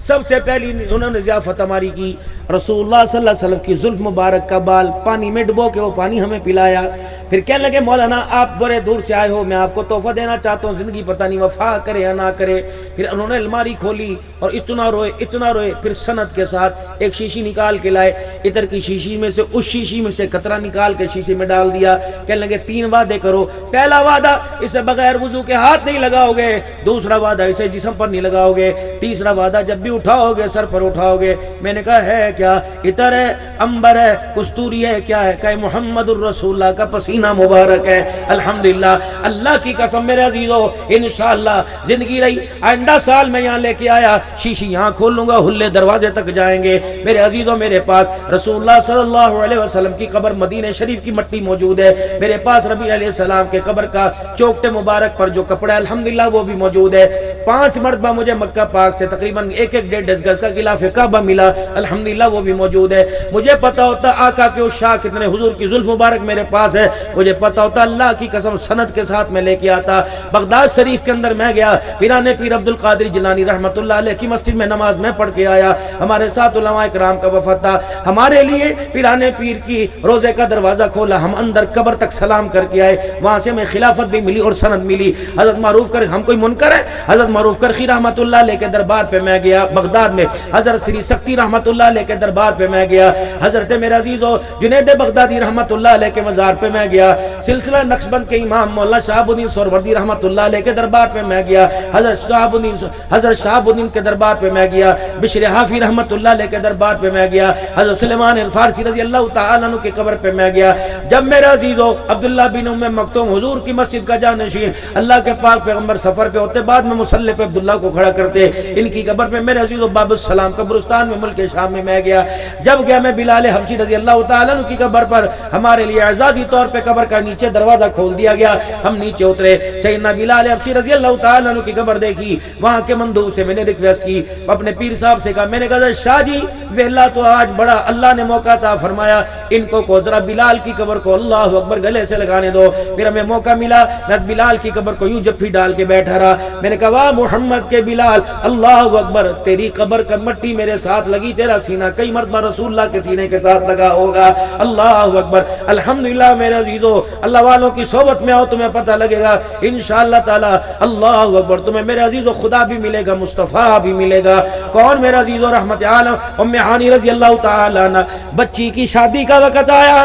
سب سے پہلی انہوں نے ضیافت ہماری کی۔ رسول اللہ صلی اللہ علیہ وسلم کی زلف مبارک کا بال پانی میں ڈبو کے وہ پانی ہمیں پلایا۔ پھر کہنے لگے مولانا آپ بڑے دور سے آئے ہو، میں آپ کو تحفہ دینا چاہتا ہوں، زندگی پتہ نہیں وفا کرے یا نہ کرے۔ پھر انہوں نے الماری کھولی اور اتنا روئے، پھر سند کے ساتھ ایک شیشی نکال کے لائے، ادھر کی شیشی میں سے اس شیشی میں سے قطرہ نکال کے شیشے میں ڈال دیا۔ کہنے لگے 3 وعدے کرو، پہلا وعدہ اسے بغیر وضو کے ہاتھ نہیں لگاؤ گے، دوسرا وعدہ اسے جسم پر نہیں لگاؤ گے، تیسرا وعدہ جب بھی اٹھاؤ گے سر پر اٹھاؤ گے۔ میں نے کہا ہے کیا؟ عطر ہے، عنبر ہے، کستوری ہے، کیا ہے؟ کہ محمد الرسول اللہ کا پسینہ مبارک ہے۔ الحمدللہ اللہ کی قسم میرے عزیزو، انشاءاللہ زندگی رہی آئندہ سال میں یہاں لے کے آیا، شیشی یہاں کھول لوں گا، ہلے دروازے تک جائیں گے۔ میرے عزیزو میرے پاس رسول اللہ صلی اللہ علیہ وسلم کی قبر مدینہ شریف کی مٹی موجود ہے، میرے پاس ربیع علیہ السلام کے قبر کا چوکٹے مبارک پر جو کپڑا ہے الحمدللہ وہ بھی موجود ہے۔ 5 مرتبہ مجھے مکہ پاک سے تقریباً 1.5 گز کا غلاف کعبہ ملا، الحمدللہ وہ بھی موجود ہے۔ مجھے پتا ہوتا آقا کے عشاق کتنے، حضور کی زلف مبارک میرے پاس ہے، مجھے پتا ہوتا اللہ کی قسم سند کے ساتھ میں لے کے آتا۔ بغداد شریف کے اندر میں گیا، پیرانے پیر عبد القادر جیلانی رحمت اللہ علیہ کی مسجد میں نماز میں پڑھ کے آیا، ہمارے ساتھ علماء کرام کا وفد تھا، ہمارے لیے پیرانے پیر کی روزے کا دروازہ کھولا، ہم اندر قبر تک سلام کر کے آئے، وہاں سے ہمیں خلافت بھی ملی اور سند ملی۔ حضرت معروف کر ہم کوئی منکر ہے؟ حضرت معروف کرخی رحمت اللہ علیہ کے دربار پہ میں گیا بغداد میں، حضرت سری سختی رحمت اللہ علیہ کے دربار پہ میں گیا، حضرت میرے عزیزو جنید بغدادی رحمت اللہ علیہ کے مزار پہ میں گیا، سلسلہ نقشبند کے امام مولانا شہاب الدین سہروردی رحمت اللہ علیہ کے دربار پہ میں گیا، حضرت شہاب الدین کے دربار پہ میں گیا، بشر حافی رحمت اللہ علیہ کے دربار پہ میں گیا، حضرت سلیمان الفارسی رضی اللہ تعالیٰ عنہ کی قبر پہ میں گیا۔ جب میرے عزیزو عبداللہ بن ام مکتوم حضور کی مسجد کا جانشین اللہ کے پاک پیغمبر سفر پہ ہوتے، بعد میں مصلی پہ عبداللہ کو کھڑا کرتے، ان کی قبر پہ میرے عزیزو باب السلام قبرستان میں ملک شام میں گیا۔ جب گیا میں بلال حبشی رضی اللہ تعالیٰ عنہ کی قبر پر، ہمارے لیے اعزازی طور پہ قبر کا نیچے دروازہ کھول دیا گیا، ہم نیچے اترے، سیدنا بلال حبشی رضی اللہ تعالیٰ عنہ کی قبر دیکھی، وہاں کے مندوب سے میں نے ریکویسٹ کی، اپنے پیر صاحب سے کہا، میں نے کہا شاہ جی ویلا تو آج بڑا اللہ نے موقع تھا، فرمایا ان کو ذرا بلال کی قبر کو اللہ اکبر گلے سے لگانے دو۔ پھر ہمیں موقع ملا، میں بلال کی قبر کو یوں جپھی ڈال کے بیٹھا رہا، میں نے کہا واہ محمد کے بلال، اللہ اکبر، تیری قبر کا مٹی میرے ساتھ لگی، تیرا سینہ کئی مرتبہ رسول اللہ کے سینے کے ساتھ لگا ہوگا، اللہ اکبر۔ الحمدللہ میرے عزیزو، اللہ والوں کی صحبت میں آؤ تمہیں پتہ لگے گا انشاءاللہ تعالی، اللہ اکبر، تمہیں میرے عزیزو خدا بھی ملے گا، مصطفیٰ بھی ملے گا۔ کون میرے عزیزو؟ رحمت عالم ام ہانی رضی اللہ تعالی عنہ، بچی کی شادی کا وقت آیا،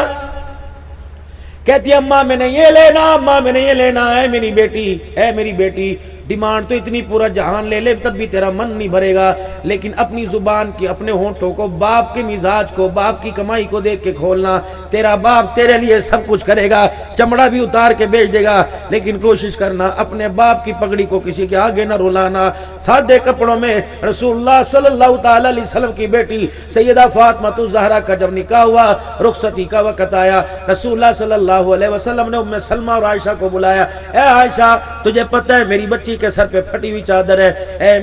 کہتی اماں میں نے یہ لینا، اماں میں نے یہ لینا، اے میری بیٹی، اے میری بیٹی، ڈیمانڈ تو اتنی پورا جہان لے لے تب بھی تیرا من نہیں بھرے گا، لیکن اپنی زبان کی، اپنے ہونٹوں کو باپ کے مزاج کو، باپ کی کمائی کو دیکھ کے کھولنا۔ تیرا باپ تیرے لیے سب کچھ کرے گا، چمڑا بھی اتار کے بیچ دے گا، لیکن کوشش کرنا اپنے باپ کی پگڑی کو کسی کے آگے نہ رلانا۔ سادے کپڑوں میں رسول اللہ صلی اللہ تعالی علیہ وسلم کی بیٹی سیدہ فاطمہ الزہرا کا جب نکاح ہوا، رخصتی کا وقت آیا، رسول اللہ صلی اللہ علیہ وسلم نے ام سلمہ اور عائشہ کو بلایا، اے عائشہ تجھے پتہ ہے میری بچی کے سر پہ پھٹی ہوئی چادر ہے، اے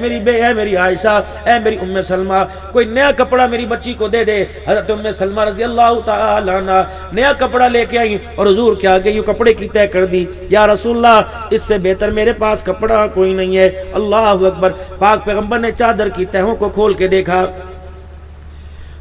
میری عائشہ، اے میری ام سلمہ، کوئی نیا کپڑا میری بچی کو دے دے۔ حضرت ام سلمہ رضی اللہ تعالی عنہ نیا کپڑا لے کے آئی اور حضور کے آگے یہ کپڑے کی طے کر دی، یا رسول اللہ اس سے بہتر میرے پاس کپڑا کوئی نہیں ہے۔ اللہ اکبر، پاک پیغمبر نے چادر کی تہوں کو کھول کے دیکھا،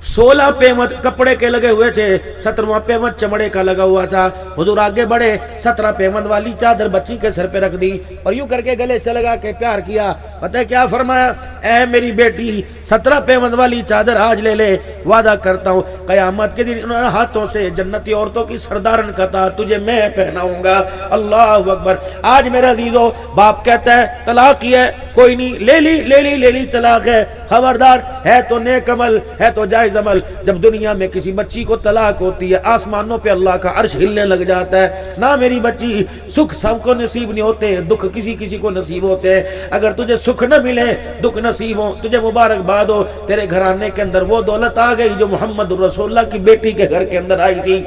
16 پیمد کپڑے کے لگے ہوئے تھے، 17واں پیمد چمڑے کا لگا ہوا تھا۔ حضور آگے بڑھے، 17 پیمد والی چادر بچی کے سر پہ رکھ دی اور یوں کر کے گلے سے لگا کے پیار کیا۔ پتہ ہے کیا فرمایا؟ اے میری بیٹی 17 پیمد والی چادر آج لے لے، وعدہ کرتا ہوں قیامت کے دن ان ہاتھوں سے جنتی عورتوں کی سردارن کا تاج تجھے میں پہناؤں گا۔ اللہ اکبر۔ آج میرے عزیزو باپ کہتا ہے طلاق کی ہے، کوئی نہیں، لے لی طلاق ہے، خبردار ہے تو نیک عمل ہے تو جائز عمل۔ جب دنیا میں کسی بچی کو طلاق ہوتی ہے آسمانوں پہ اللہ کا عرش ہلنے لگ جاتا ہے۔ نہ میری بچی، سکھ سب کو نصیب نہیں ہوتے، دکھ کسی کو نصیب ہوتے ہیں۔ اگر تجھے سکھ نہ ملے، دکھ نصیب ہو، تجھے مبارکباد ہو، تیرے گھرانے کے اندر وہ دولت آ گئی جو محمد رسول اللہ کی بیٹی کے گھر کے اندر آئی تھی۔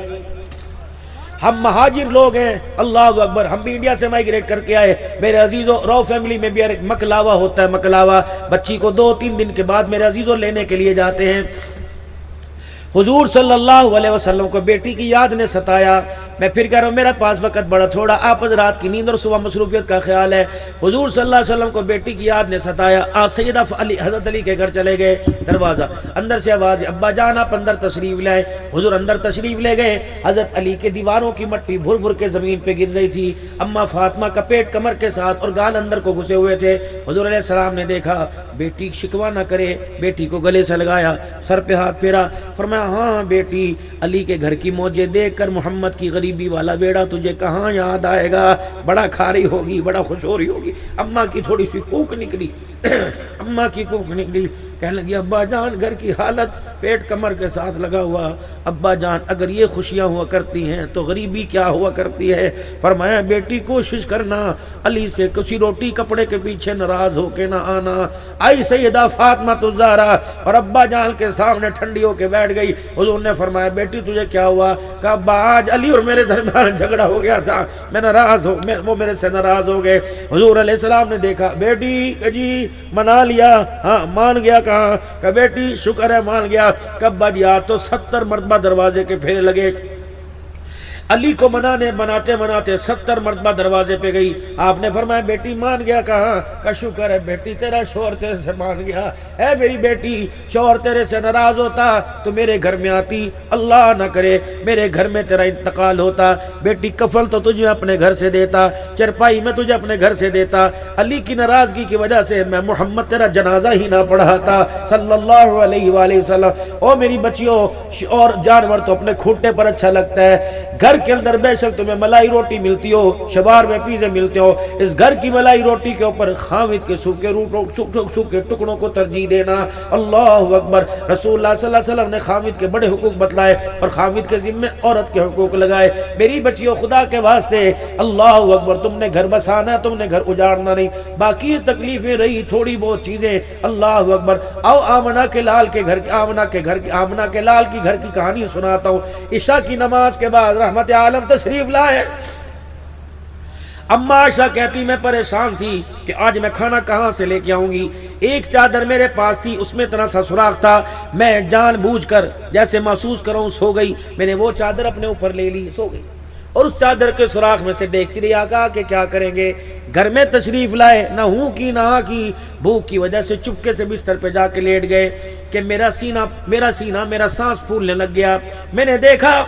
ہم مہاجر لوگ ہیں، اللہ اکبر، ہم بھی انڈیا سے مائگریٹ کر کے آئے۔ میرے عزیزوں رو فیملی میں بھی ایک مکلاوا ہوتا ہے، مکلاوا بچی کو 2-3 دن کے بعد میرے عزیزوں لینے کے لیے جاتے ہیں۔ حضور صلی اللہ علیہ وسلم کو بیٹی کی یاد نے ستایا۔ میں پھر کہہ رہا ہوں میرا پاس وقت بڑا تھوڑا، آپ رات کی نیند اور صبح مصروفیت کا خیال ہے۔ حضور صلی اللہ علیہ وسلم کو بیٹی کی یاد نے ستایا، آپ سیدہ حضرت علی کے گھر چلے گئے، دروازہ اندر سے آواز، ابا جان آپ اندر تشریف لائے۔ حضور اندر تشریف لے گئے، حضرت علی کے دیواروں کی مٹی بھر بھر کے زمین پہ گر رہی تھی، اما فاطمہ کا پیٹ کمر کے ساتھ اور گال اندر کو گھسے ہوئے تھے۔ حضور علیہ السلام نے دیکھا بیٹی شکوہ نہ کرے، بیٹی کو گلے سے لگایا، سر پہ ہاتھ پھیرا، فرمایا ہاں بیٹی، علی کے گھر کی موجیں دیکھ کر محمد کی غریبی والا بیڑا تجھے کہاں یاد آئے گا، بڑا کھاری ہوگی، بڑا خوش ہو رہی ہوگی۔ اماں کی تھوڑی سی کوک نکلی اماں کی کوک نکلی، کہنے لگی ابا جان گھر کی حالت، پیٹ کمر کے ساتھ لگا ہوا، ابا جان اگر یہ خوشیاں ہوا کرتی ہیں تو غریبی کیا ہوا کرتی ہے۔ فرمایا بیٹی کوشش کرنا علی سے کسی روٹی کپڑے کے پیچھے ناراض ہو کے نہ آنا۔ آئی سیدہ فاطمہ الزہرا اور ابا جان کے سامنے ٹھنڈی ہو کے بیٹھ گئی۔ حضور نے فرمایا بیٹی تجھے کیا ہوا؟ کہا ابا آج علی اور میرے درمیان جھگڑا ہو گیا تھا، میں ناراض ہو، وہ میرے سے ناراض ہو گئے۔ حضور علیہ السلام نے دیکھا بیٹی کہ جی منا لیا، ہاں مان گیا، کہاں کہ بیٹی شکر ہے مان گیا۔ کب بجیا تو 70 مرتبہ دروازے کے پھیرے لگے، علی کو مناتے 70 مرتبہ دروازے پہ گئی۔ آپ نے فرمایا بیٹی مان گیا، کہاں کا شکر ہے بیٹی تیرا شوہر تیرے سے مان گیا۔ اے میری بیٹی شوہر تیرے سے ناراض ہوتا تو میرے گھر میں آتی، اللہ نہ کرے میرے گھر میں تیرا انتقال ہوتا، بیٹی کفل تو تجھے اپنے گھر سے دیتا، چرپائی میں تجھے اپنے گھر سے دیتا، علی کی ناراضگی کی وجہ سے میں محمد تیرا جنازہ ہی نہ پڑھاتا صلی اللہ علیہ وآلہ وسلم۔ او میری بچیوں، اور جانور تو اپنے کھوٹے پر اچھا لگتا ہے، گھر کے اندر بے شک تمہیں ملائی روٹی ملتی ہو، شبار میں پیزے ملتے ہو، اس گھر کی ملائی روٹی کے اوپر خامد کے سوکھے ٹکڑوں کو ترجیح دینا۔ اللہ اکبر۔ رسول اللہ صلی اللہ علیہ وسلم نے خامد کے بڑے حقوق بتلائے اور خامد کے ذمے عورت کے حقوق لگائے۔ میری بچیوں خدا کے واسطے اللہ اکبر، تم نے گھر بسانا، تم نے گھر اجاڑنا نہیں، باقی تکلیفیں رہی تھوڑی بہت چیزیں، اللہ اکبر۔ آؤ آمنہ کے لال کے گھر کی گھر کی کہانی سناتا ہوں۔ عشاء کی نماز کے بعد رحمت عالم تشریف لائے، اما عائشہ کہتی میں پریشان تھی کہ آج میں کھانا کہاں سے لے کے آؤں گی۔ ایک چادر میرے پاس تھی، اس میں اتنا سا سوراخ تھا، میں جان بوجھ کر جیسے محسوس کروں سو گئی، میں نے وہ چادر اپنے اوپر لے لی، سو گئی، اور اس چادر کے سوراخ میں سے دیکھتی رہی۔ آقا کہ کیا کریں گے، گھر میں تشریف لائے، نہ ہوں کی نہ ہاں کی، بھوک کی وجہ سے چپکے سے بستر پہ جا کے لیٹ گئے کہ میرا سینہ میرا سانس پھولنے لگ گیا۔ میں نے دیکھا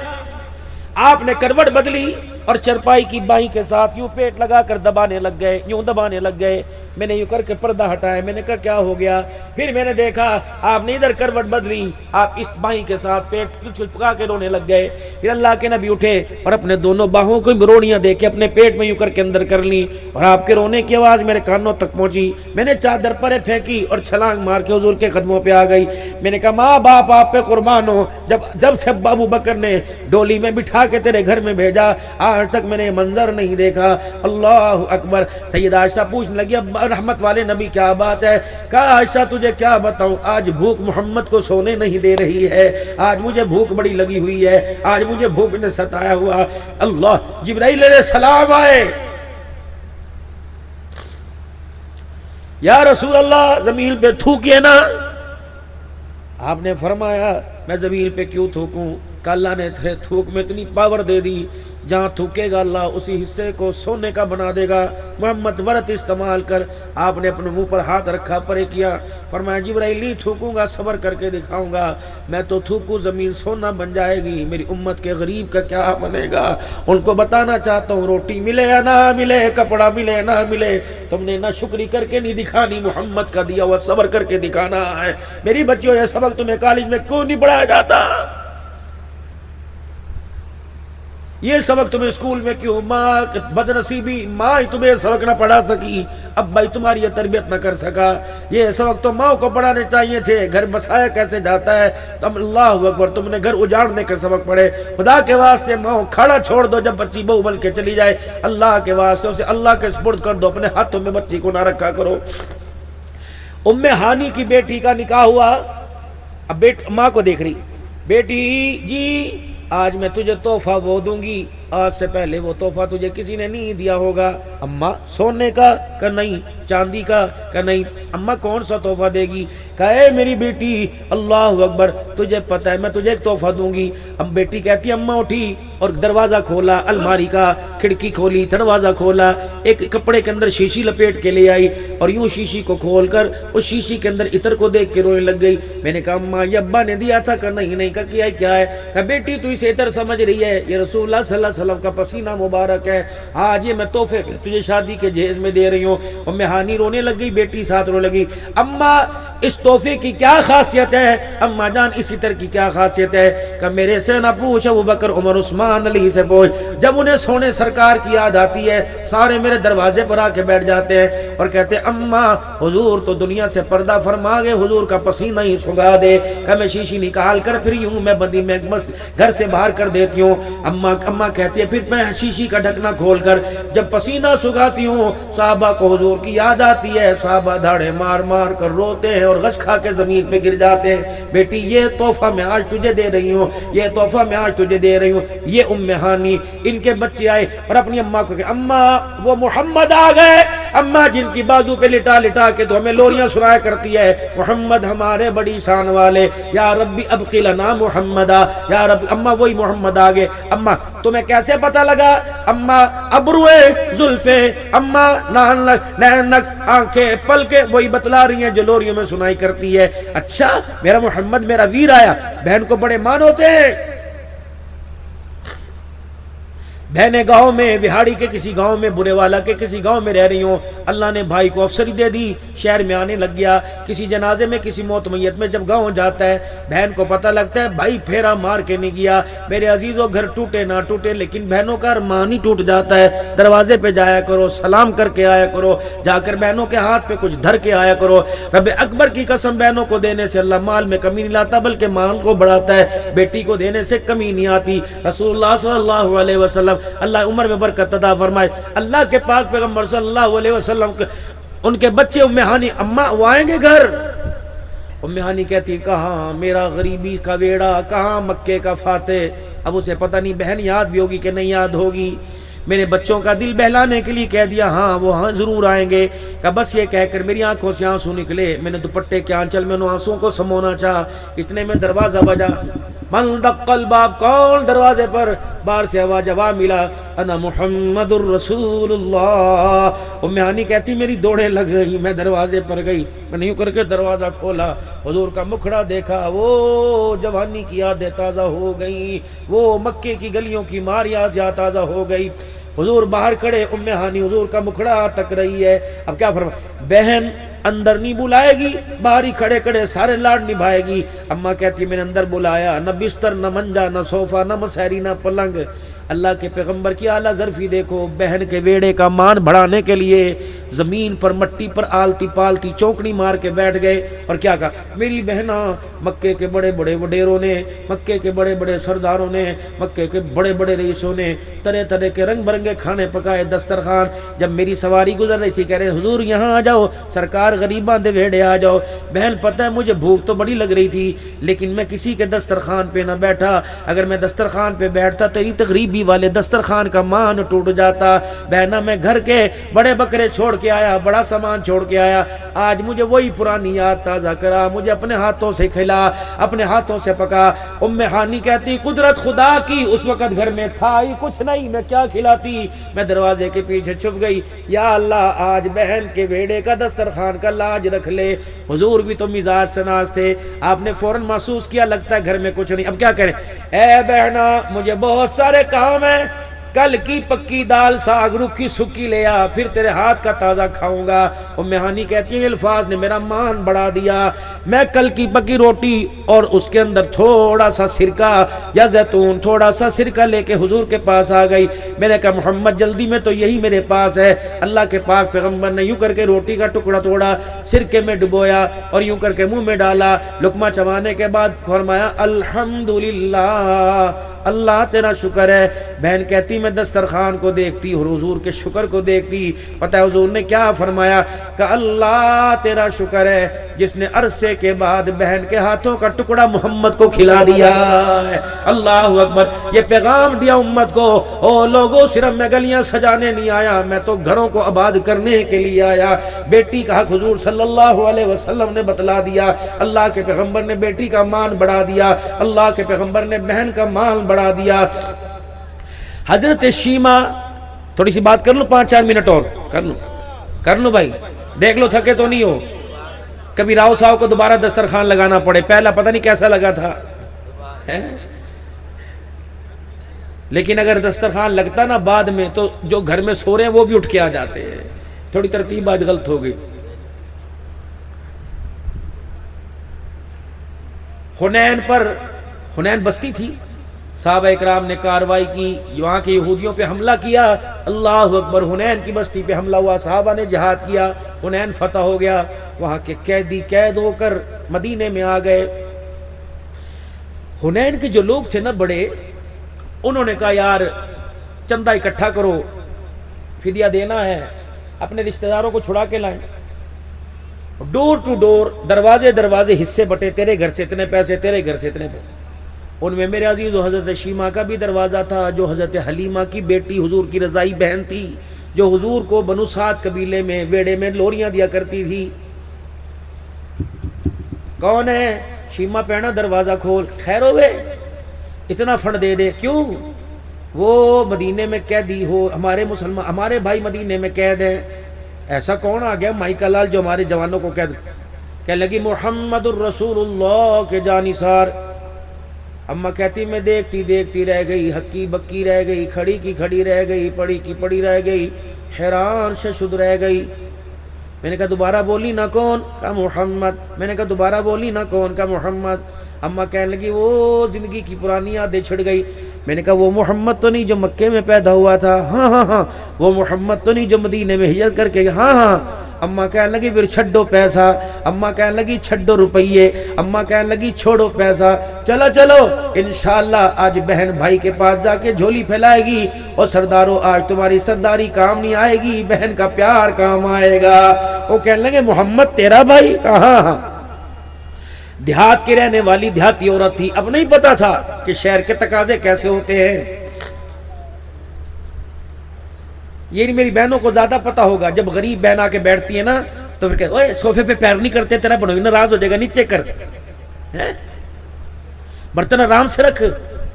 آپ نے کروٹ بدلی، اور چرپائی کی بائی کے ساتھ یوں پیٹ لگا کر دبانے لگ گئے، یوں دبانے لگ گئے۔ میں نے یوں کر کے پردہ ہٹایا، میں نے کہا کیا ہو گیا؟ پھر میں نے دیکھا آپ نے ادھر کروٹ بدلی، آپ اس بائی کے ساتھ پیٹ چھپکا کے رونے لگ گئے۔ پھر اللہ کے نبی اٹھے اور اپنے دونوں باہوں کو روڑیاں دے کے اپنے پیٹ میں یوں کر کے اندر کر لی، اور آپ کے رونے کی آواز میرے کانوں تک پہنچی۔ میں نے چادر پرے پھینکی اور چھلانگ مار کے حضور کے قدموں پہ آ گئی۔ میں نے کہا ماں باپ آپ پہ قربان ہو، جب سے ابو بکر نے ڈولی میں بٹھا کے تیرے گھر میں بھیجا، آج تک میں نے منظر نہیں دیکھا۔ اللہ اکبر۔ سیدہ عائشہ پوچھنے لگی اب رحمت والے نبی کیا بات ہے؟ کہا عائشہ تجھے کیا بتاؤں، آج بھوک محمد کو سونے نہیں دے رہی ہے، آج مجھے بھوک بڑی لگی ہوئی ہے، آج مجھے بھوک نے ستایا ہوا۔ اللہ، جبرائیل علیہ السلام آئے، یا رسول اللہ زمین پہ تھوکیے نا۔ آپ نے فرمایا میں زمین پہ کیوں تھوکوں؟ کہ اللہ نے تھوک میں اتنی پاور دے دی، جہاں تھوکے گا اللہ اسی حصے کو سونے کا بنا دے گا۔ محمد ورت استعمال کر۔ آپ نے اپنے منہ پر ہاتھ رکھا، پرے کیا، فرمایا جبرائیل نہیں تھوکوں گا، صبر کر کے دکھاؤں گا، میں تو تھوکوں زمین سونا بن جائے گی، میری امت کے غریب کا کیا بنے گا؟ ان کو بتانا چاہتا ہوں روٹی ملے یا نہ ملے، کپڑا ملے یا نہ ملے، تم نے نہ شکری کر کے نہیں دکھانی، محمد کا دیا ہوا صبر کر کے دکھانا ہے۔ میری بچیوں یہ سبق تمہیں کالج میں کیوں نہیں پڑھایا جاتا؟ یہ سبق تمہیں اسکول میں کیوں؟ ماں بدنصیبی، ماں ہی تمہیں سبق نہ پڑھا سکی، اب بھائی تمہاری یہ تربیت نہ کر سکا۔ یہ سبق تو ماں کو پڑھانے چاہیے تھے، گھر بسایا کیسے جاتا ہے۔ تم اللہ اکبر، تم نے گھر اجاڑنے کے سبق پڑھے۔ خدا کے واسطے ماں کھڑا چھوڑ دو، جب بچی بہو بن کے چلی جائے، اللہ کے واسطے اسے اللہ کے سپرد کر دو، اپنے ہاتھوں میں بچی کو نہ رکھا کرو۔ ام ہانی کی بیٹی کا نکاح ہوا، اب ماں کو دیکھ رہی، بیٹی جی آج میں تجھے تحفہ وہ دوں گی، آج سے پہلے وہ تحفہ تجھے کسی نے نہیں دیا ہوگا۔ اماں سونے کا؟ کہ نہیں۔ چاندی کا؟ کہ نہیں۔ اماں کون سا تحفہ دے گی؟ کہے میری بیٹی اللہ اکبر، تجھے پتہ ہے میں تجھے ایک تحفہ دوں گی۔ اب بیٹی کہتی اماں اٹھی اور دروازہ کھولا، الماری کا کھڑکی کھولی، دروازہ کھولا، ایک کپڑے کے اندر شیشی لپیٹ کے لے آئی اور یوں شیشی کو کھول کر اس شیشی کے اندر عطر کو دیکھ کے رونے لگ گئی۔ میں نے کہا اماں یہ ابا نے دیا تھا؟ کہ نہیں۔ نہیں۔ کہا کیا ہے؟ کہا بیٹی تو اسے عطر سمجھ رہی ہے، یہ رسول اللہ صلی اللہ علیہ وسلم کا پسینہ مبارک ہے، آج یہ میں تحفے تجھے شادی کے جہیز میں دے رہی ہوں۔ ام ہانی رونے لگ گئی، بیٹی ساتھ رونے لگی۔ اماں اس تحفے کی کیا خاصیت ہے؟ اماں جان اس عطر کی کیا خاصیت ہے؟ کہ میرے سے نہ پوچھ، ابو بکر عمر عثمان علی سے پوچھ، جب انہیں سونے سرکار کی یاد آتی ہے سارے میرے دروازے پر آ کے بیٹھ جاتے ہیں اور کہتے ہیں اماں حضور تو دنیا سے پردہ فرما گئے، حضور کا پسینہ ہی سکھا دے۔ کہ میں شیشی نکال کر پھر یوں میں بندی میں گھر سے باہر کر دیتی ہوں۔ اماں کہتی ہے پھر میں شیشی کا ڈھکنا کھول کر جب پسینہ سکھاتی ہوں، صحابہ کو حضور کی یاد آتی ہے، صحابہ دھاڑے مار مار کر روتے ہیں اور غش کھا کے زمین پہ گر جاتے ہیں۔ بیٹی یہ تحفہ میں آج تجھے دے رہی ہوں، یہ تحفہ میں آج تجھے دے رہی ہوں۔ یہ ام ہانی، ان کے بچے آئے اور اپنی اماں کو کہ اماں وہ محمد آ گئے۔ اماں جن کی بازو پہ لٹا لٹا کے تو ہمیں لوریاں سنایا کرتی ہے، محمد ہمارے بڑی شان والے، یا ربی ابقی لنا محمدا، یا رب۔ اماں وہی محمد آ گئے۔ اماں تمہیں کیسے پتہ لگا؟ اماں ابروئے زلفے، اماں نین نقص آنکھیں پلکیں وہی بتلا رہی ہیں جو لوریوں میں سنائی کرتی ہے۔ اچھا میرا محمد میرا ویر آیا۔ بہن کو بڑے مان ہوتے ہیں۔ بہنیں گاؤں میں بہاڑی کے کسی گاؤں میں، برے والا کے کسی گاؤں میں رہ رہی ہوں، اللہ نے بھائی کو افسری دے دی، شہر میں آنے لگ گیا، کسی جنازے میں کسی موت میت میں جب گاؤں جاتا ہے بہن کو پتہ لگتا ہے بھائی پھیرا مار کے نہیں گیا۔ میرے عزیزوں گھر ٹوٹے نہ ٹوٹے لیکن بہنوں کا ارمان ہی ٹوٹ جاتا ہے۔ دروازے پہ جایا کرو، سلام کر کے آیا کرو، جا کر بہنوں کے ہاتھ پہ کچھ دھر کے آیا کرو۔ رب اکبر کی قسم بہنوں کو دینے سے اللہ مال میں کمی نہیں لاتا بلکہ مال کو بڑھاتا ہے، بیٹی کو دینے سے کمی نہیں آتی۔ رسول اللہ صلی اللہ علیہ وسلم اللہ عمر میں برکت عطا فرمائے، اللہ کے پاک پیغمبر صلی اللہ علیہ وسلم ان کے بچے ام ہانی اماں وہ آئیں گے گھر۔ ام ہانی کہتی کہاں میرا غریبی کا ویڑا، کہاں مکے کا فاتح۔ اب اسے پتہ نہیں بہن یاد بھی ہوگی کہ نہیں یاد ہوگی۔ میرے بچوں کا دل بہلانے کے لیے کہہ دیا ہاں وہ ہاں ضرور آئیں گے۔ کہ بس یہ کہہ کر میری آنکھوں سے آنسو نکلے، میں نے دوپٹے کے آنچل میں ان آنسوؤں کو سمونا چاہا، اتنے میں دروازہ بجا۔ من دق الباب، کون دروازے پر؟ باہر سے آواز جواب ملا، انا محمد الرسول اللہ۔ ام ہانی کہتی میری دوڑیں لگ گئی، میں دروازے پر گئی، میں نے یوں کر کے دروازہ کھولا، حضور کا مکھڑا دیکھا، وہ جوانی کی یادیں تازہ ہو گئی، وہ مکے کی گلیوں کی مار یاد تازہ ہو گئی۔ حضور باہر کھڑے، ام ہانی حضور کا مکھڑا تک رہی ہے۔ اب کیا فرما، بہن اندر نہیں بلائے گی، باہر ہی کھڑے کھڑے سارے لاڈ نبھائے گی۔ اماں کہتی میں نے اندر بلایا، نہ بستر نہ منجا نہ صوفہ نہ مسہری نہ پلنگ۔ اللہ کے پیغمبر کی اعلیٰ ظرفی دیکھو، بہن کے ویڑے کا مان بڑھانے کے لیے زمین پر مٹی پر آلتی پالتی چونکڑی مار کے بیٹھ گئے، اور کیا کہا، میری بہنا، مکے کے بڑے بڑے وڈیروں نے، مکے کے بڑے بڑے سرداروں نے، مکے کے بڑے بڑے رئیسوں نے طرح طرح کے رنگ برنگے کھانے پکائے، دسترخوان۔ جب میری سواری گزر رہی تھی کہہ رہے حضور یہاں آ جاؤ، سرکار غریباں دے ویڑے آ جاؤ۔ بہن پتہ ہے مجھے بھوک تو بڑی لگ رہی تھی، لیکن میں کسی کے دسترخوان پہ نہ بیٹھا، اگر میں دسترخوان پہ بیٹھتا تیری تغریبی والے دسترخوان کا مان ٹوٹ جاتا۔ بہنا میں گھر کے بڑے بکرے چھوڑ کے آیا، بڑا سامان چھوڑ کے آیا، آج مجھے وہی پرانی یاد تازہ کرا، مجھے اپنے ہاتھوں سے کھلا، اپنے ہاتھوں سے پکا۔ ام ہانی کہتی قدرت خدا کی، اس وقت گھر میں تھا ہی کچھ نہیں، میں کیا کھلاتی؟ میں دروازے کے پیچھے چھپ گئی، یا اللہ آج بہن کے بیڑے کا دسترخوان کا لاج رکھ لے۔ حضور بھی تو مزاج سناز تھے، آپ نے فوراً محسوس کیا لگتا ہے گھر میں کچھ نہیں، اب کیا کریں؟ اے بہنا مجھے بہت سارے کام ہیں، کل کی پکی دال ساگ روکھی سکی لے آ، پھر تیرے ہاتھ کا تازہ کھاؤں گا۔ ام ہانی کہتی ہیں الفاظ نے میرا مان بڑھا دیا، میں کل کی پکی روٹی اور اس کے اندر تھوڑا سا سرکہ یا زیتون، تھوڑا سا سرکہ لے کے حضور کے پاس آ گئی۔ میں نے کہا محمد جلدی میں تو یہی میرے پاس ہے۔ اللہ کے پاک پیغمبر نے یوں کر کے روٹی کا ٹکڑا توڑا، سرکے میں ڈبویا اور یوں کر کے منہ میں ڈالا، لقمہ چبانے کے بعد فرمایا الحمدللہ، اللہ تیرا شکر ہے۔ بہن کہتی میں دسترخوان کو دیکھتی اور حضور کے شکر کو دیکھتی، پتہ ہے حضور نے کیا فرمایا کہ اللہ تیرا شکر ہے جس نے عرصے کے بعد بہن کے ہاتھوں کا ٹکڑا محمد کو کھلا دیا ہے۔ اللہ اکبر، یہ پیغام دیا امت کو، او لوگوں صرف میں گلیاں سجانے نہیں آیا، میں تو گھروں کو آباد کرنے کے لیے آیا۔ بیٹی کا حق حضور صلی اللہ علیہ وسلم نے بتلا دیا، اللہ کے پیغمبر نے بیٹی کا مان بڑھا دیا، اللہ کے پیغمبر نے بہن کا مان بڑھا دیا۔ حضرت شیمہ، تھوڑی سی بات کر لوں، 5-4 منٹ اور کر لوں بھائی، دیکھ لو تھکے تو نہیں ہو۔ کبھی راؤ صاحب کو دوبارہ دسترخوان لگانا پڑے، پہلا پتہ نہیں کیسا لگا تھا، لیکن اگر دسترخوان لگتا نا بعد میں تو جو گھر میں سو رہے ہیں وہ بھی اٹھ کے آ جاتے ہیں۔ تھوڑی ترتیب آج غلط ہو گئی۔ حنین بستی تھی، صحابہ اکرام نے کاروائی کی، وہاں کے یہودیوں پہ حملہ کیا، اللہ اکبر، حنین کی بستی پہ حملہ ہوا، صحابہ نے جہاد کیا، حنین فتح ہو گیا، وہاں کے قیدی قید ہو کر مدینے میں آ گئے۔ حنین کے جو لوگ تھے نا بڑے، انہوں نے کہا یار چندہ اکٹھا کرو، فدیہ دینا ہے، اپنے رشتہ داروں کو چھڑا کے لائیں۔ ڈور ٹو ڈور، دروازے دروازے حصے بٹے، تیرے گھر سے اتنے پیسے، تیرے گھر سے اتنے پیسے۔ ان میں میرے عزیز و حضرت شیمہ کا بھی دروازہ تھا، جو حضرت حلیمہ کی بیٹی حضور کی رضائی بہن تھی، جو حضور کو بنو سعد قبیلے میں ویڑے میں لوریاں دیا کرتی تھی۔ کون ہے؟ شیمہ پہنا دروازہ کھول، خیر ہوئے اتنا فنڈ دے دے، کیوں؟ وہ مدینے میں قیدی ہو، ہمارے بھائی مدینے میں قید ہیں۔ ایسا کون آ گیا مائیکا لال جو ہمارے جوانوں کو قید؟ کہنے لگی محمد الرسول اللہ کے جانثار۔ اماں کہتی میں دیکھتی رہ گئی، ہکی بکی رہ گئی، کھڑی کی کھڑی رہ گئی، پڑی کی پڑی رہ گئی، حیران شد رہ گئی۔ میں نے کہا دوبارہ بولی نہ کون؟ کہا محمد۔ میں نے کہا دوبارہ بولی نہ کون؟ کہا محمد۔ اماں کہنے لگی وہ زندگی کی پرانی یادیں چھڑ گئی۔ میں نے کہا وہ محمد تو نہیں جو مکے میں پیدا ہوا تھا؟ ہاں، وہ محمد تو نہیں جو مدینے میں ہجرت کر کے؟ ہاں۔ اماں کہنے لگی پھر چھڈو پیسہ، اماں کہنے لگی چھڈو روپیے، اماں کہنے لگی چھوڑو پیسہ، چلو انشاءاللہ آج بہن بھائی کے پاس جا کے جھولی پھیلائے گی، اور سرداروں آج تمہاری سرداری کام نہیں آئے گی، بہن کا پیار کام آئے گا۔ وہ کہنے لگے محمد تیرا بھائی؟ ہاں۔ دیہات کی رہنے والی دیہاتی عورت تھی، اب نہیں پتا تھا کہ شہر کے تقاضے کیسے ہوتے ہیں۔ یہ میری بہنوں کو زیادہ پتا ہوگا، جب غریب بہن آ کے بیٹھتی ہے نا تو پھر کہتے اوے صوفے پہ پیر نہیں کرتے، تیرا بنوئی ناراض ہو جائے گا، نیچے کر۔ برتن آرام سے رکھ،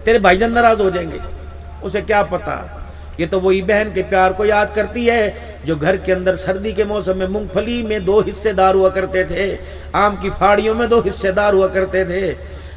تیرے بھائی جان ناراض ہو جائیں گے۔ اسے کیا پتا، یہ تو وہی بہن کے پیار کو یاد کرتی ہے جو گھر کے اندر سردی کے موسم میں مونگ پھلی میں 2 حصے دار ہوا کرتے تھے، آم کی پھاڑیوں میں 2 حصے دار ہوا کرتے تھے۔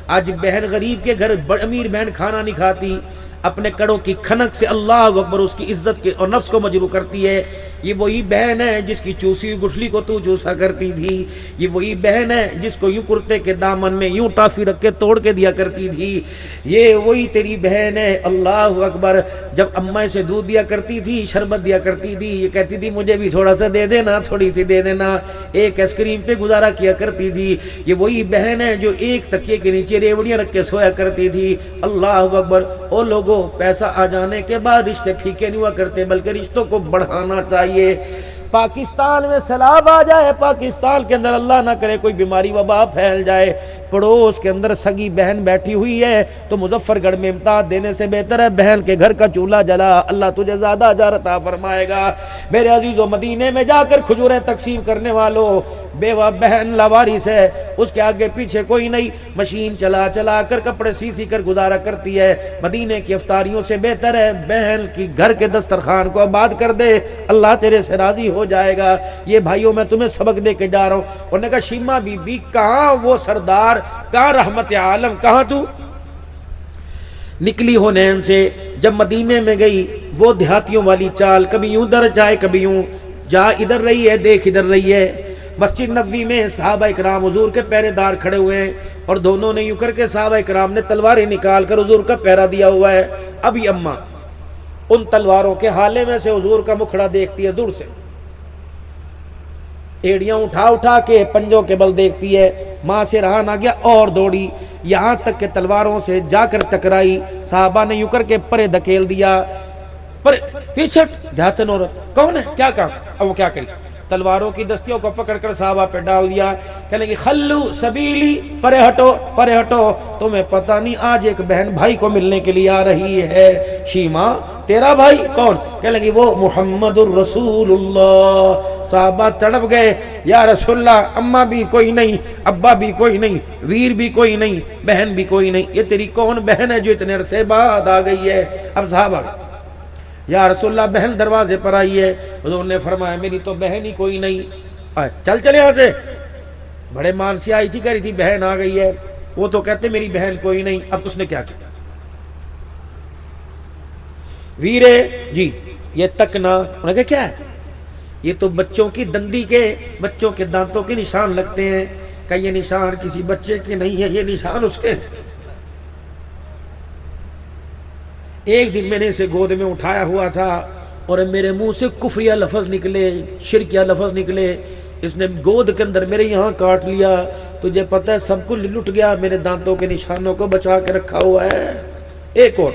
آج بہن غریب کے گھر امیر بہن کھانا نہیں کھاتی، اپنے کڑوں کی کھنک سے اللہ اکبر اس کی عزت کے اور نفس کو مجروح کرتی ہے۔ یہ وہی بہن ہے جس کی چوسی ہوئی گٹھلی کو تو چوسا کرتی تھی، یہ وہی بہن ہے جس کو یوں کرتے کے دامن میں یوں ٹافی رکھ کے توڑ کے دیا کرتی تھی، یہ وہی تیری بہن ہے۔ اللہ اکبر، جب اماں سے دودھ دیا کرتی تھی، شربت دیا کرتی تھی، یہ کہتی تھی مجھے بھی تھوڑا سا دے دینا، تھوڑی سی دے دینا، ایک آئس کریم پہ گزارا کیا کرتی تھی۔ یہ وہی بہن ہے جو ایک تکیے کے نیچے ریوڑیاں رکھ کے سویا کرتی تھی۔ اللہ اکبر، او لوگوں، پیسہ آ جانے کے بعد رشتے پھیکے نہیں ہوا کرتے، بلکہ رشتوں کو بڑھانا چاہیے۔ پاکستان میں سیلاب آ جائے، پاکستان کے اندر اللہ نہ کرے کوئی بیماری وبا پھیل جائے، پڑوس کے اندر سگی بہن بیٹھی ہوئی ہے تو مظفر گڑھ میں امداد دینے سے بہتر ہے بہن کے گھر کا چولہا جلا، اللہ تجھے زیادہ اجر عطا فرمائے گا۔ میرے عزیزو، مدینے میں جا کر کھجوریں تقسیم کرنے والوں، بیوہ بہن لاوارث ہے، اس کے آگے پیچھے کوئی نہیں، مشین چلا چلا کر کپڑے سی کر گزارا کرتی ہے۔ مدینے کی افطاریوں سے بہتر ہے بہن کی گھر کے دسترخوان کو آباد کر دے، اللہ تیرے سے راضی ہو جائے گا۔ یہ بھائیوں، میں تمہیں سبق دے کے جا رہا ہوں۔ انہوں نے کہا شیمہ بی بی کہاں وہ سردار، کہاں رحمت عالم، کہاں تو؟ نکلی ہونین سے جب مدینے میں گئی، وہ دیہاتیوں والی چال، کبھی یوں در جائے کبھی یوں، جا ادھر رہی ہے دیکھ ادھر رہی ہے۔ مسجد نبوی میں صحابہ اکرام حضور کے پہرے دار کھڑے ہوئے ہیں، اور دونوں نے یوں کر کے صحابہ اکرام نے تلواریں نکال کر حضور کا پہرا دیا ہوا ہے۔ ابھی اماں ان تلواروں کے حالے میں سے حضور کا مکھڑا دیکھتی ہے، دور سے ایڑیاں اٹھا اٹھا کے پنجوں کے بل دیکھتی ہے، ماں سے رہا نہ گیا اور دوڑی، یہاں تک کہ تلواروں سے جا کر ٹکرائی۔ صحابہ نے یوں کر کے پرے دھکیل دیا، پر پیچھے جاتے عورت کون ہے، کیا کام؟ اب وہ کیا کری، تلواروں کی دستیوں کو پکڑ کر صحابہ پہ ڈال دیا، کہنے کی خلو سبیلی، پرے ہٹو پرے ہٹو، تمہیں پتہ نہیں آج ایک بہن بھائی کو ملنے کے لیے آ رہی ہے۔ شیمہ تیرا بھائی کون؟ کہنے لگی وہ محمد الرسول اللہ۔ صحابہ تڑپ گئے، یا رسول اللہ، اماں بھی کوئی نہیں، ابا بھی کوئی نہیں، ویر بھی کوئی نہیں، بہن بھی کوئی نہیں، یہ تیری کون بہن ہے جو اتنے عرصے بعد آ گئی ہے؟ اب صحابہ، یا رسول اللہ بہن دروازے پر آئی ہے۔ حضور نے فرمایا میری تو بہن ہی کوئی نہیں، چل یہاں سے۔ بڑے مان سے آئی تھی، کہہ رہی تھی بہن آ گئی ہے، وہ تو کہتے میری بہن کوئی نہیں۔ اب اس نے کیا کیا؟ ویرے جی یہ تکنا، انہوں نے کہا کیا ہے؟ یہ تو بچوں کی دندی کے، بچوں کے دانتوں کے نشان لگتے ہیں۔ کہ یہ نشان کسی بچے کے نہیں ہے، یہ نشان اس کے۔ ایک دن میں نے اسے گود میں اٹھایا ہوا تھا اور میرے منہ سے کفریہ لفظ نکلے، شرکیہ لفظ نکلے، اس نے گود کے اندر میرے یہاں کاٹ لیا، تجھے پتہ ہے سب کچھ لٹ گیا، میرے دانتوں کے نشانوں کو بچا کے رکھا ہوا ہے۔ ایک اور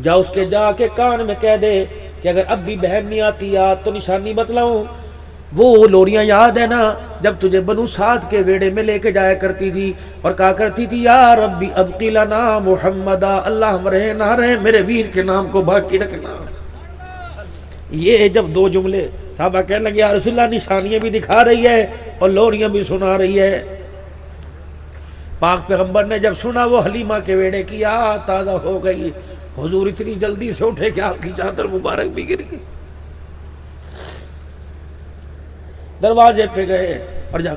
جا اس کے جا کے کان میں کہہ دے کہ اگر اب بھی بہن نہیں آتی یاد تو نشانی بتلاؤں۔ وہ لوریاں یاد ہے نا جب تجھے بنو سعد کے ویڑے میں لے کے جایا کرتی تھی اور کہا کرتی تھی یا ربی ابقی لنا محمدا، اللہ ہم رہے نہ رہے میرے ویر کے نام کو باقی رکھنا۔ یہ جب دو جملے صحابہ کہنے لگے یا رسول اللہ نشانیاں بھی دکھا رہی ہے اور لوریاں بھی سنا رہی ہے۔ پاک پیغمبر نے جب سنا وہ حلیمہ کے ویڑے کی یاد تازہ ہو گئی۔ حضور اتنی جلدی سے اٹھے کہ آپ کی چادر مبارک بھی گر گئی۔ دروازے پہ گئے اور جا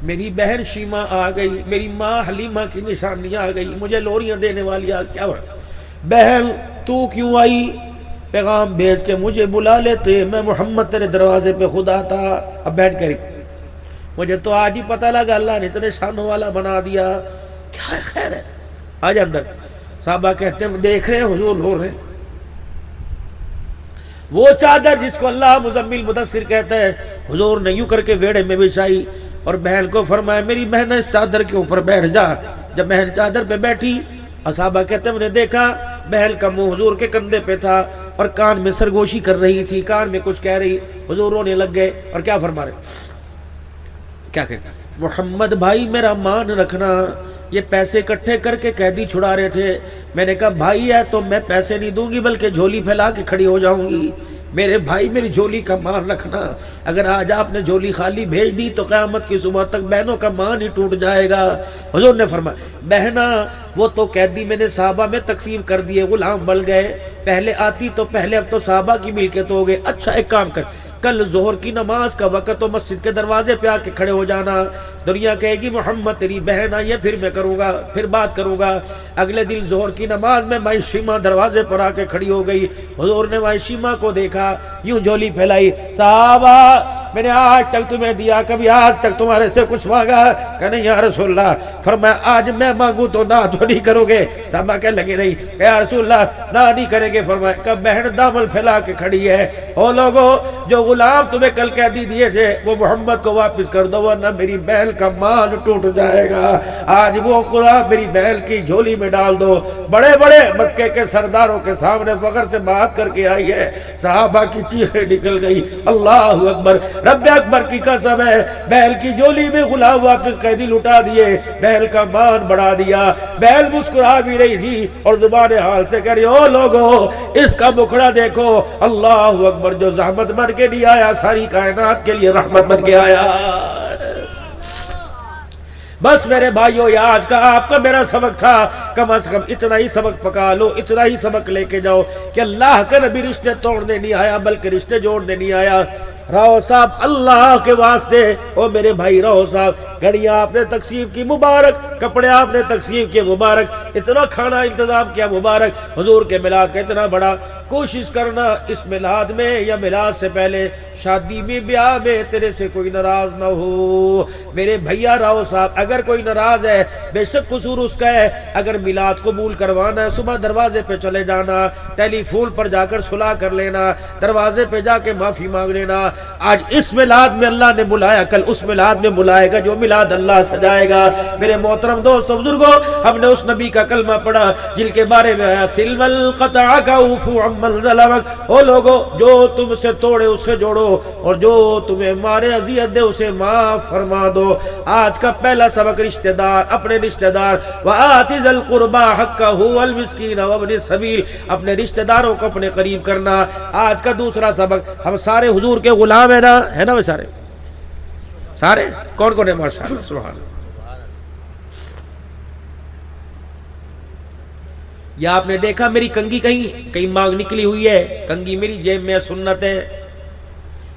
میری بہن شیمہ آ گئی، میری ماں حلیمہ کی نشانیاں آ گئی، مجھے لوریاں دینے والی آ کیا بہن تو کیوں آئی؟ پیغام بھیج کے مجھے بلا لیتے، میں محمد تیرے دروازے پہ خدا تھا۔ اب بہن کہی مجھے تو آج ہی پتہ لگا اللہ نے تیرے شانوں والا بنا دیا، کیا خیر ہے آج اندر۔ صحابہ کہتے ہیں دیکھ رہے ہیں حضور ہو رہے ہیں، وہ چادر جس کو اللہ مزمل مدثر کہتا ہے حضور نے یوں کر کے ویڑے میں بچھائی اور بہن کو فرمایا میری بہن اس چادر کے اوپر بیٹھ جا۔ جب بہن چادر پہ بیٹھی صحابہ کہتے ہیں میں نے دیکھا بہن کا منہ حضور کے کندھے پہ تھا اور کان میں سرگوشی کر رہی تھی، کان میں کچھ کہہ رہی، حضور رونے لگ گئے اور کیا فرما رہے، کیا کہتے محمد بھائی میرا مان رکھنا، یہ پیسے اکٹھے کر کے قیدی چھڑا رہے تھے، میں نے کہا بھائی ہے تو میں پیسے نہیں دوں گی بلکہ جھولی پھیلا کے کھڑی ہو جاؤں گی، میرے بھائی میری جھولی کا مان رکھنا، اگر آج آپ نے جھولی خالی بھیج دی تو قیامت کی صبح تک بہنوں کا مان ہی ٹوٹ جائے گا۔ حضور نے فرمایا بہنا وہ تو قیدی میں نے صحابہ میں تقسیم کر دیے، غلام بڑھ گئے، پہلے آتی تو پہلے اب تو صحابہ کی ملکیت ہو گئے۔ اچھا ایک کام کر، کل ظہر کی نماز کا وقت تو مسجد کے دروازے پہ آ کے کھڑے ہو جانا، دنیا کہے گی محمد تیری بہن آئی ہے، پھر میں کروں گا، پھر بات کروں گا۔ اگلے دن ظہر کی نماز میں مائی شیمہ دروازے پر آ کے کھڑی ہو گئی، حضور نے مائی شیمہ کو دیکھا، یوں جھولی پھیلائی، صحابہ میں نے آج تک تمہیں دیا، کبھی آج تک تمہارے سے کچھ مانگا؟ کہ نہیں یا رسول اللہ۔ فرمایا آج میں مانگوں تو نہ تو نہیں کرو گے؟ صحابہ کہنے لگے نہیں یا رسول اللہ نہ نہیں کریں گے۔ فرمایا کب بہن دامن پھیلا کے کھڑی ہے، او لوگو جو غلام تمہیں کل قیدی دیے تھے وہ محمد کو واپس کر دو ورنہ میری بہن کا مان ٹوٹ جائے گا۔ آج وہ غلام میری بہن کی جھولی میں ڈال دو۔ بڑے بڑے مکے کے سرداروں کے سامنے فخر سے بات کر کے آئی ہے، صحابہ کی چیخیں نکل گئی، اللہ اکبر، رب اکبر کی قسم ہے، بہن کی جھولی میں غلام واپس قیدی لٹا دیے، بہن کا مان بڑھا دیا۔ بہن مسکرا بھی رہی تھی اور زبان حال سے کہہ رہی او لوگو اس کا مکھڑا دیکھو، اللہ اکبر، جو زحمت بن کے نہیں آیا ساری کائنات کے لیے رحمت بن کے آیا۔ بس میرے بھائیو یہ آج کا آپ کا میرا سبق تھا، کم از کم اتنا ہی سبق پکا لو، اتنا ہی سبق لے کے جاؤ کہ اللہ کا نبی رشتے توڑنے نہیں آیا بلکہ رشتے جوڑنے نہیں آیا۔ راؤ صاحب اللہ کے واسطے، او میرے بھائی راؤ صاحب، گھڑیاں آپ نے تقسیم کی مبارک، کپڑے آپ نے تقسیم کیے مبارک، اتنا کھانا انتظام کیا مبارک، حضور کے میلاد کا اتنا بڑا۔ کوشش کرنا اس میلاد میں یا میلاد سے پہلے شادی میں بیاہ میں تیرے سے کوئی ناراض نہ ہو۔ میرے بھیا راؤ صاحب اگر کوئی ناراض ہے بے شک قصور اس کا ہے، اگر میلاد قبول کروانا ہے صبح دروازے پہ چلے جانا، ٹیلی فون پر جا کر صلح کر لینا، دروازے پہ جا کے معافی مانگ لینا۔ آج اس میلاد میں اللہ نے بلایا، کل اس میلاد میں بلائے گا جو میلاد اللہ سجائے گا۔ میرے محترم دوستو بزرگوں، ہم نے اس نبی کا کلمہ پڑھا جن کے بارے میں آیا سلم القطع کا عفو عمن ظلمک، او لوگو جو تم سے توڑے اس سے جوڑو اور جو تمہیں مارے اذیت دے اسے معاف فرما دو۔ آج کا پہلا سبق رشتہ دار، اپنے رشتہ دار، وآت ذی القربى حقہ والمسکین وابن السبیل، اپنے رشتہ داروں کو اپنے قریب کرنا۔ آج کا دوسرا سبق، ہم سارے حضور کے غلام ہیں نا، ہے نا وہ سارے سارے کون کون ہے ماشاءاللہ سبحان اللہ۔ یا آپ نے دیکھا میری کنگھی کہیں مانگ نکلی ہوئی ہے، کنگھی میری جیب میں سنت ہے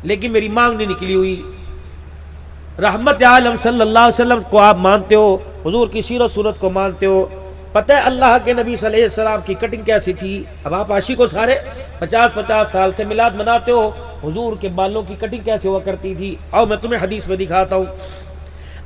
لیکن میری مانگ نہیں نکلی ہوئی۔ رحمت عالم صلی اللہ علیہ وسلم کو آپ مانتے ہو، حضور کی سیرت و سنت کو مانتے ہو، پتہ ہے اللہ کے نبی صلی اللہ علیہ وسلم کی کٹنگ کیسی تھی؟ اب آپ عاشق ہو سارے 50 سال سے میلاد مناتے ہو، حضور کے بالوں کی کٹنگ کیسے ہوا کرتی تھی؟ اور میں تمہیں حدیث میں دکھاتا ہوں۔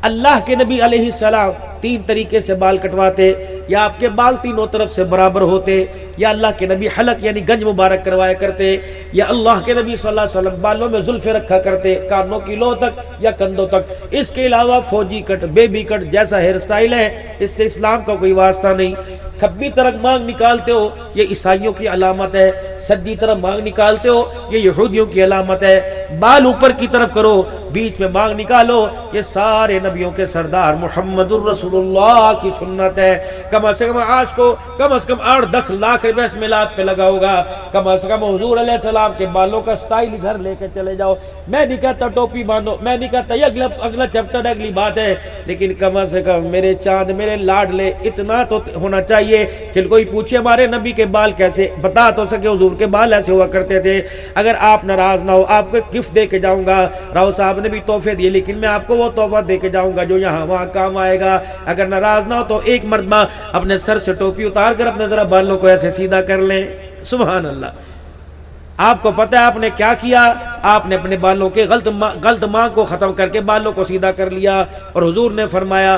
اللہ کے نبی علیہ السلام 3 طریقے سے بال کٹواتے، یا آپ کے بال تینوں طرف سے برابر ہوتے، یا اللہ کے نبی حلق یعنی گنج مبارک کروایا کرتے، یا اللہ کے نبی صلی اللہ علیہ وسلم بالوں میں زلفیں رکھا کرتے کانوں کی لو تک یا کندھوں تک۔ اس کے علاوہ فوجی کٹ، بیبی کٹ جیسا ہیئر سٹائل ہے اس سے اسلام کا کوئی واسطہ نہیں۔ کھبی طرف مانگ نکالتے ہو یہ عیسائیوں کی علامت ہے، سجی طرف مانگ نکالتے ہو یہ یہودیوں کی علامت ہے۔ بال اوپر کی طرف کرو، بیچ میں مانگ نکالو، یہ سارے نبیوں کے سردار محمد الرسول اللہ کی سنت ہے۔ کم از کم آج کو کم از کم 8-10 لاکھ روپے اس میلاد پہ لگا ہوگا۔ کم از کم حضور علیہ السلام کے بالوں کا سٹائل گھر لے کے چلے جاؤ۔ میں نہیں کہتا ٹوپی باندھو، میں نہیں کہتا یہ اگلا چیپٹر اگلی بات ہے، لیکن کم از کم میرے چاند میرے لاڈلے اتنا تو ہونا چاہیے کہ کوئی پوچھے ہمارے نبی کے بال کیسے، بتا تو سکے حضور کے بال ایسے ہوا کرتے تھے۔ اگر آپ ناراض نہ ہو آپ کو گفٹ دے کے جاؤں گا، راؤ صاحب نے بھی تحفے دیے لیکن میں آپ کو وہ تحفہ دے کے جاؤں گا جو یہاں وہاں کام آئے گا۔ اگر ناراض نہ ہو تو ایک مرتبہ اپنے سر سے ٹوپی اتار کر اپنے ذرا بالوں کو ایسے سیدھا کر لیں، سبحان اللہ۔ آپ کو پتہ ہے آپ نے کیا کیا؟ آپ نے اپنے بالوں کے غلط ماں کو ختم کر کے بالوں کو سیدھا کر لیا، اور حضور نے فرمایا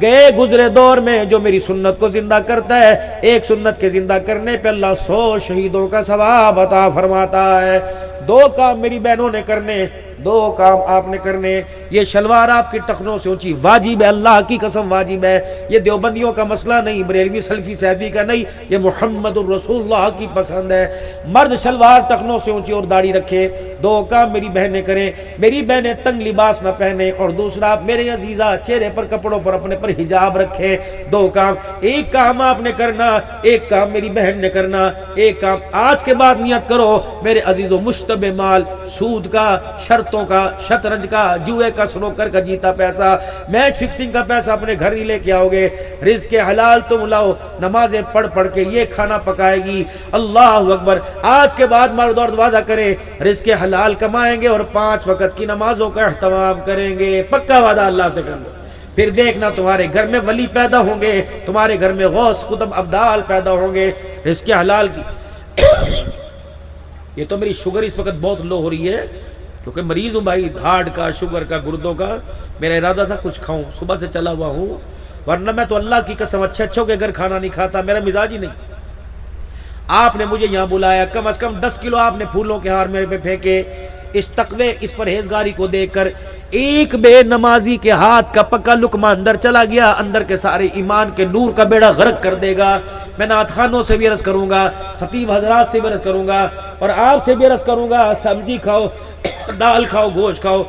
گئے گزرے دور میں جو میری سنت کو زندہ کرتا ہے، ایک سنت کے زندہ کرنے پہ اللہ 100 شہیدوں کا ثواب عطا فرماتا ہے۔ 2 کام میری بہنوں نے کرنے، دو کام آپ نے کرنے. یہ شلوار آپ کی ٹخنوں سے اونچی واجب ہے, اللہ کی قسم واجب ہے. یہ دیوبندیوں کا مسئلہ نہیں, بریلوی سلفی سیفی کا نہیں, یہ محمد الرسول اللہ کی پسند ہے. مرد شلوار ٹخنوں سے اونچی اور داڑھی رکھے. دو کام میری بہنیں کریں, میری بہنیں تنگ لباس نہ پہنے, اور دوسرا میرے عزیزہ چہرے پر کپڑوں پر اپنے پر حجاب رکھے. دو کام, ایک کام آپ نے کرنا, ایک کام میری بہن نے کرنا. ایک کام آج کے بعد نیت کرو میرے عزیزو, مشتبہ مال, سود کا, شرطوں کا, شطرنج کا, جوئے کا, سنوکر کا جیتا پیسہ, میچ فکسنگ کا پیسہ اپنے گھر ہی لے کے آؤ گے. رزق حلال تم لاؤ, نمازیں پڑھ پڑھ کے یہ کھانا پکائے گی. اللہ اکبر. آج کے بعد مرد عورت وعدہ کرے رزق حلال کمائیں گے اور 5 وقت کی نمازوں کا اہتمام کریں گے. پکا وعدہ اللہ سے کر لو. پھر دیکھنا تمہارے گھر میں ولی پیدا ہوں گے, تمہارے گھر میں غوث قطب ابدال پیدا ہوں گے. رزق حلال کی. یہ تو میری شوگر اس وقت بہت لو ہو رہی ہے کیونکہ مریض ہوں بھائی, ہارٹ کا, شوگر کا, گردوں کا. میرا ارادہ تھا کچھ کھاؤں, صبح سے چلا ہوا ہوں, ورنہ میں تو اللہ کی قسم اچھوں کے گھر کھانا نہیں کھاتا, میرا مزاج ہی نہیں. آپ نے مجھے یہاں بلایا, کم از کم 10 کلو آپ نے پھولوں کے ہار میرے پہ پھینکے. اس تقوی, اس پرہیزگاری کو دیکھ کر ایک بے نمازی کے ہاتھ کا پکا لقمہ اندر چلا گیا, اندر کے سارے ایمان کے نور کا بیڑا غرق کر دے گا. میں نعت خوانوں سے بھی عرض کروں گا, خطیب حضرات سے بھی عرض کروں گا, اور آپ سے بھی عرض کروں گا, سبزی کھاؤ, دال کھاؤ, گوشت کھاؤ.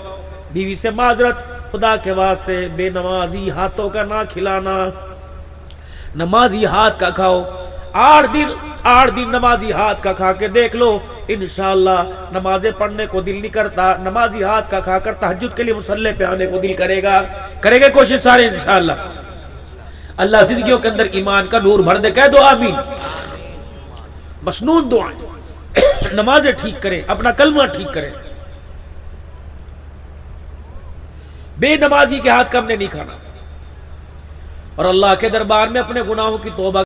بیوی سے معذرت, خدا کے واسطے بے نمازی ہاتھوں کا نہ کھلانا, نمازی ہاتھ کا کھاؤ. 8 دن نمازی ہاتھ کا کھا کے دیکھ لو, انشاءاللہ نمازیں پڑھنے کو دل نہیں کرتا, نمازی ہاتھ کا کھا کر تہجد کے لیے مصلی پہ آنے کو دل کرے گا. کریں گے کوشش سارے انشاءاللہ. اللہ زندگیوں کے اندر ایمان کا نور بھر دے. کہہ دو آمین. مسنون دعائیں, نمازیں ٹھیک کریں, اپنا کلمہ ٹھیک کریں. بے نمازی کے ہاتھ کا ہم نے نہیں کھانا, اور اللہ کے دربار میں اپنے گناہوں کی توبہ